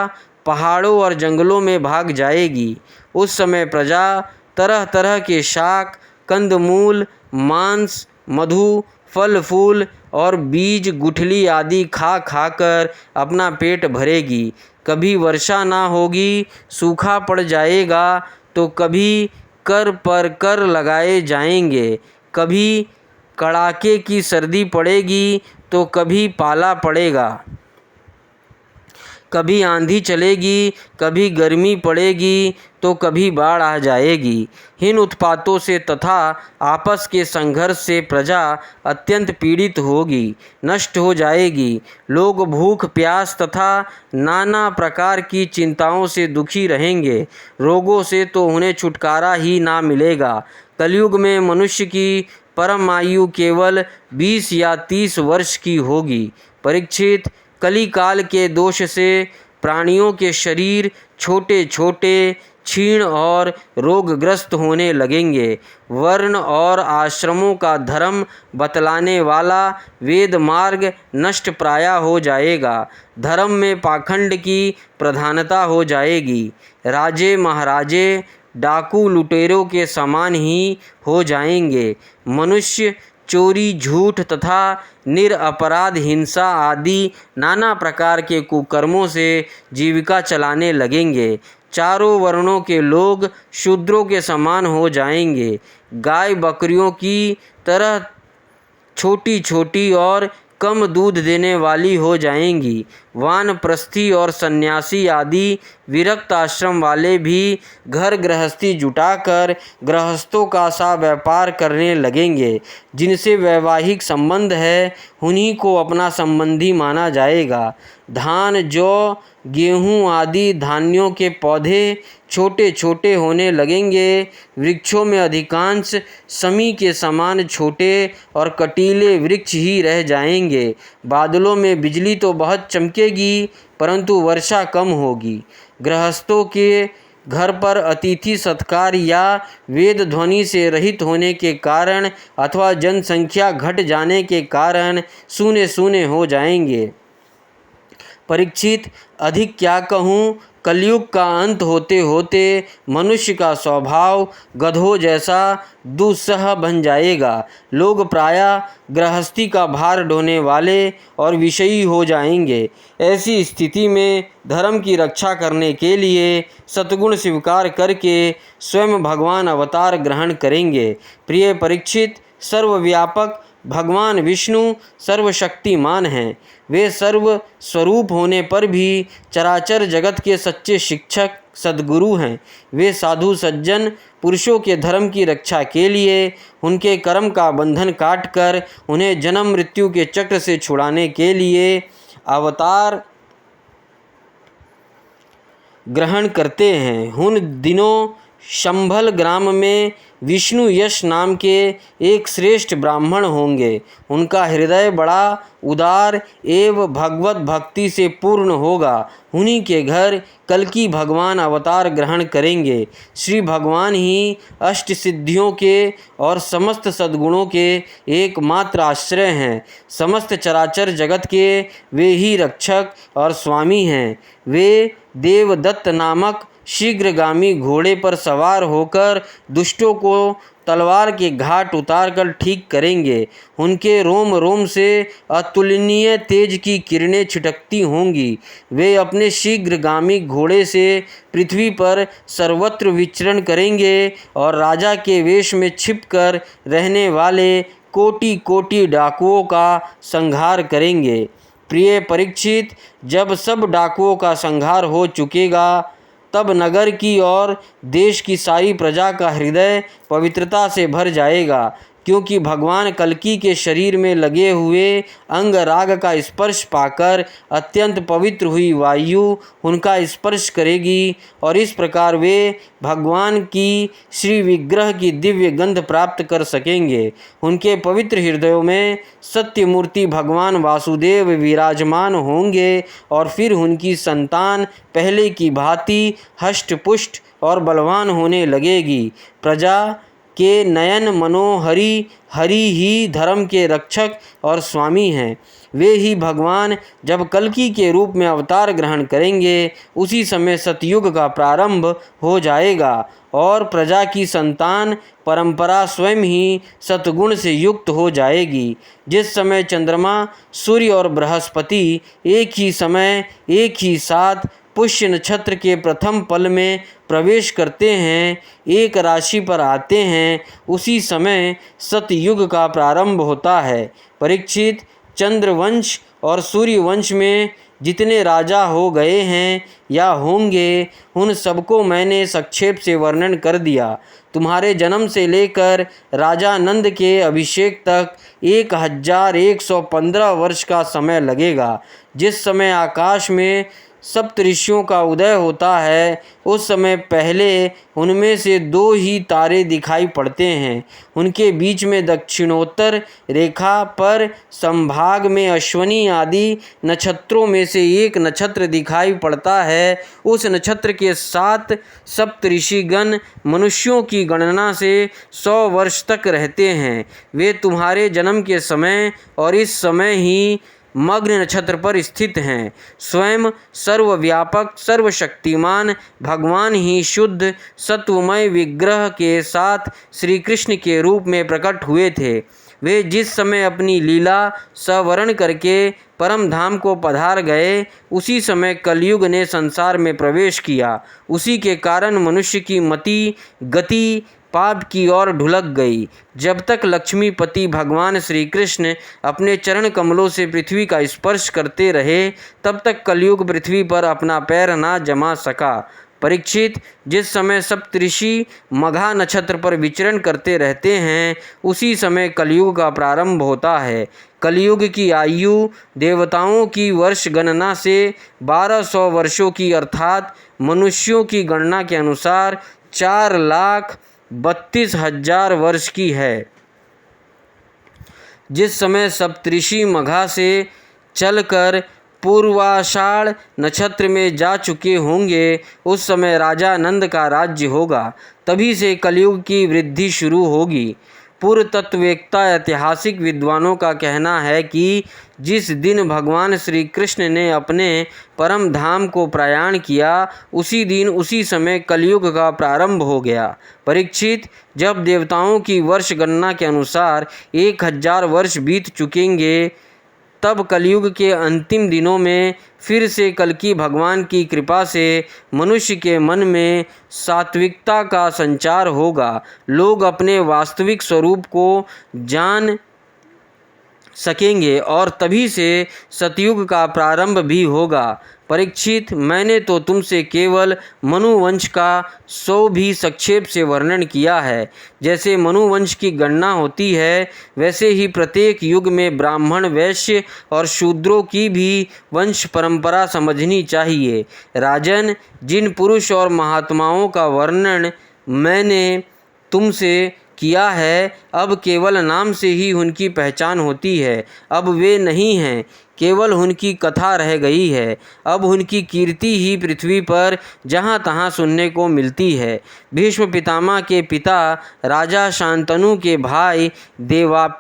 पहाड़ों और जंगलों में भाग जाएगी। उस समय प्रजा तरह तरह के शाक, कंदमूल, मांस, मधु, फल फूल और बीज गुठली आदि खा खाकर अपना पेट भरेगी। कभी वर्षा ना होगी, सूखा पड़ जाएगा, तो कभी कर पर कर लगाए जाएंगे। कभी कड़ाके की सर्दी पड़ेगी तो कभी पाला पड़ेगा। कभी आंधी चलेगी, कभी गर्मी पड़ेगी तो कभी बाढ़ आ जाएगी। इन उत्पातों से तथा आपस के संघर्ष से प्रजा अत्यंत पीड़ित होगी, नष्ट हो जाएगी। लोग भूख प्यास तथा नाना प्रकार की चिंताओं से दुखी रहेंगे। रोगों से तो उन्हें छुटकारा ही ना मिलेगा। कलयुग में मनुष्य की परम आयु केवल 20 या 30 वर्ष की होगी। परीक्षित, कली काल के दोष से प्राणियों के शरीर छोटे छोटे, क्षीण और रोगग्रस्त होने लगेंगे। वर्ण और आश्रमों का धर्म बतलाने वाला वेद मार्ग नष्ट प्राय हो जाएगा। धर्म में पाखंड की प्रधानता हो जाएगी। राजे महाराजे डाकू लुटेरों के समान ही हो जाएंगे। मनुष्य चोरी, झूठ तथा निरपराध हिंसा आदि नाना प्रकार के कुकर्मों से जीविका चलाने लगेंगे। चारों वर्णों के लोग शूद्रों के समान हो जाएंगे। गाय बकरियों की तरह छोटी छोटी और कम दूध देने वाली हो जाएंगी। वानप्रस्थी और सन्यासी आदि विरक्त आश्रम वाले भी घर गृहस्थी जुटाकर गृहस्थों का सा व्यापार करने लगेंगे। जिनसे वैवाहिक संबंध है उन्हीं को अपना संबंधी माना जाएगा। धान, जौ, गेहूँ आदि धान्यों के पौधे छोटे छोटे होने लगेंगे। वृक्षों में अधिकांश समी के समान छोटे और कटीले वृक्ष ही रह जाएंगे। बादलों में बिजली तो बहुत चमकेगी परंतु वर्षा कम होगी। गृहस्थों के घर पर अतिथि सत्कार या वेद ध्वनि से रहित होने के कारण अथवा जनसंख्या घट जाने के कारण सूने सूने हो जाएंगे। परीक्षित, अधिक क्या कहूँ, कलयुग का अंत होते होते मनुष्य का स्वभाव गधों जैसा दुस्सह बन जाएगा। लोग प्रायः गृहस्थी का भार ढोने वाले और विषयी हो जाएंगे। ऐसी स्थिति में धर्म की रक्षा करने के लिए सद्गुण स्वीकार करके स्वयं भगवान अवतार ग्रहण करेंगे। प्रिय परीक्षित, सर्वव्यापक भगवान विष्णु सर्वशक्तिमान हैं। वे सर्व स्वरूप होने पर भी चराचर जगत के सच्चे शिक्षक सद्गुरु हैं। वे साधु सज्जन पुरुषों के धर्म की रक्षा के लिए उनके कर्म का बंधन काटकर उन्हें जन्म मृत्यु के चक्र से छुड़ाने के लिए अवतार ग्रहण करते हैं। उन दिनों शंभल ग्राम में विष्णु यश नाम के एक श्रेष्ठ ब्राह्मण होंगे। उनका हृदय बड़ा उदार एवं भगवत भक्ति से पूर्ण होगा। उन्हीं के घर कल्कि भगवान अवतार ग्रहण करेंगे। श्री भगवान ही अष्ट सिद्धियों के और समस्त सद्गुणों के एकमात्र आश्रय हैं। समस्त चराचर जगत के वे ही रक्षक और स्वामी हैं। वे देवदत्त नामक शीघ्रगामी घोड़े पर सवार होकर दुष्टों को तलवार के घाट उतारकर ठीक करेंगे। उनके रोम रोम से अतुलनीय तेज की किरणें छिटकती होंगी। वे अपने शीघ्रगामी घोड़े से पृथ्वी पर सर्वत्र विचरण करेंगे और राजा के वेश में छिपकर रहने वाले कोटि कोटि डाकुओं का संहार करेंगे। प्रिय परीक्षित, जब सब डाकुओं का संहार हो चुकेगा तब नगर की और देश की सारी प्रजा का हृदय पवित्रता से भर जाएगा, क्योंकि भगवान कल्कि के शरीर में लगे हुए अंग राग का स्पर्श पाकर अत्यंत पवित्र हुई वायु उनका स्पर्श करेगी और इस प्रकार वे भगवान की श्री विग्रह की दिव्य गंध प्राप्त कर सकेंगे। उनके पवित्र हृदयों में सत्य मूर्ति भगवान वासुदेव विराजमान होंगे और फिर उनकी संतान पहले की भांति हष्ट पुष्ट और बलवान होने लगेगी। प्रजा के नयन मनोहरी हरि ही धर्म के रक्षक और स्वामी हैं। वे ही भगवान जब कल्कि के रूप में अवतार ग्रहण करेंगे उसी समय सतयुग का प्रारंभ हो जाएगा और प्रजा की संतान परंपरा स्वयं ही सतगुण से युक्त हो जाएगी। जिस समय चंद्रमा, सूर्य और बृहस्पति एक ही समय एक ही साथ पुष्य नक्षत्र के प्रथम पल में प्रवेश करते हैं, एक राशि पर आते हैं, उसी समय सतयुग का प्रारंभ होता है। परीक्षित, चंद्रवंश और सूर्यवंश में जितने राजा हो गए हैं या होंगे उन सबको मैंने संक्षेप से वर्णन कर दिया। तुम्हारे जन्म से लेकर राजा नंद के अभिषेक तक 1115 वर्ष का समय लगेगा। जिस समय आकाश में सप्तऋषियों का उदय होता है उस समय पहले उनमें से 2 ही तारे दिखाई पड़ते हैं। उनके बीच में दक्षिणोत्तर रेखा पर संभाग में अश्वनी आदि नक्षत्रों में से एक नक्षत्र दिखाई पड़ता है। उस नक्षत्र के 7 सप्तऋषिगण मनुष्यों की गणना से 100 वर्ष तक रहते हैं। वे तुम्हारे जन्म के समय और इस समय ही मग्न नक्षत्र पर स्थित हैं। स्वयं सर्वव्यापक सर्वशक्तिमान भगवान ही शुद्ध सत्वमय विग्रह के साथ श्री कृष्ण के रूप में प्रकट हुए थे। वे जिस समय अपनी लीला सवर्ण करके परम धाम को पधार गए उसी समय कलयुग ने संसार में प्रवेश किया। उसी के कारण मनुष्य की मति गति पाप की ओर ढुलक गई। जब तक लक्ष्मीपति भगवान श्री कृष्ण अपने चरण कमलों से पृथ्वी का स्पर्श करते रहे तब तक कलयुग पृथ्वी पर अपना पैर ना जमा सका। परीक्षित, जिस समय सप्तऋषि मघा नक्षत्र पर विचरण करते रहते हैं उसी समय कलयुग का प्रारंभ होता है। कलयुग की आयु देवताओं की वर्ष गणना से 1200 वर्षों की अर्थात मनुष्यों की गणना के अनुसार 4,32,000 वर्ष की है। जिस समय सप्तऋषि मघा से चलकर पूर्वाषाढ़ नक्षत्र में जा चुके होंगे उस समय राजा नंद का राज्य होगा। तभी से कलयुग की वृद्धि शुरू होगी। पुरातत्ववेत्ता ऐतिहासिक विद्वानों का कहना है कि जिस दिन भगवान श्री कृष्ण ने अपने परम धाम को प्रयाण किया, उसी दिन उसी समय कलयुग का प्रारंभ हो गया। परीक्षित, जब देवताओं की वर्ष गणना के अनुसार 1000 वर्ष बीत चुकेंगे, तब कलयुग के अंतिम दिनों में फिर से कल्कि भगवान की कृपा से मनुष्य के मन में सात्विकता का संचार होगा। लोग अपने वास्तविक स्वरूप को जान सकेंगे और तभी से सतयुग का प्रारंभ भी होगा। परीक्षित, मैंने तो तुमसे केवल मनुवंश का 100 भी संक्षेप से वर्णन किया है। जैसे मनुवंश की गणना होती है, वैसे ही प्रत्येक युग में ब्राह्मण, वैश्य और शूद्रों की भी वंश परंपरा समझनी चाहिए। राजन, जिन पुरुष और महात्माओं का वर्णन मैंने तुमसे किया है, अब केवल नाम से ही उनकी पहचान होती है। अब वे नहीं हैं, केवल उनकी कथा रह गई है। अब उनकी कीर्ति ही पृथ्वी पर जहाँ तहाँ सुनने को मिलती है। भीष्म पितामह के पिता राजा शांतनु के भाई देवाप्य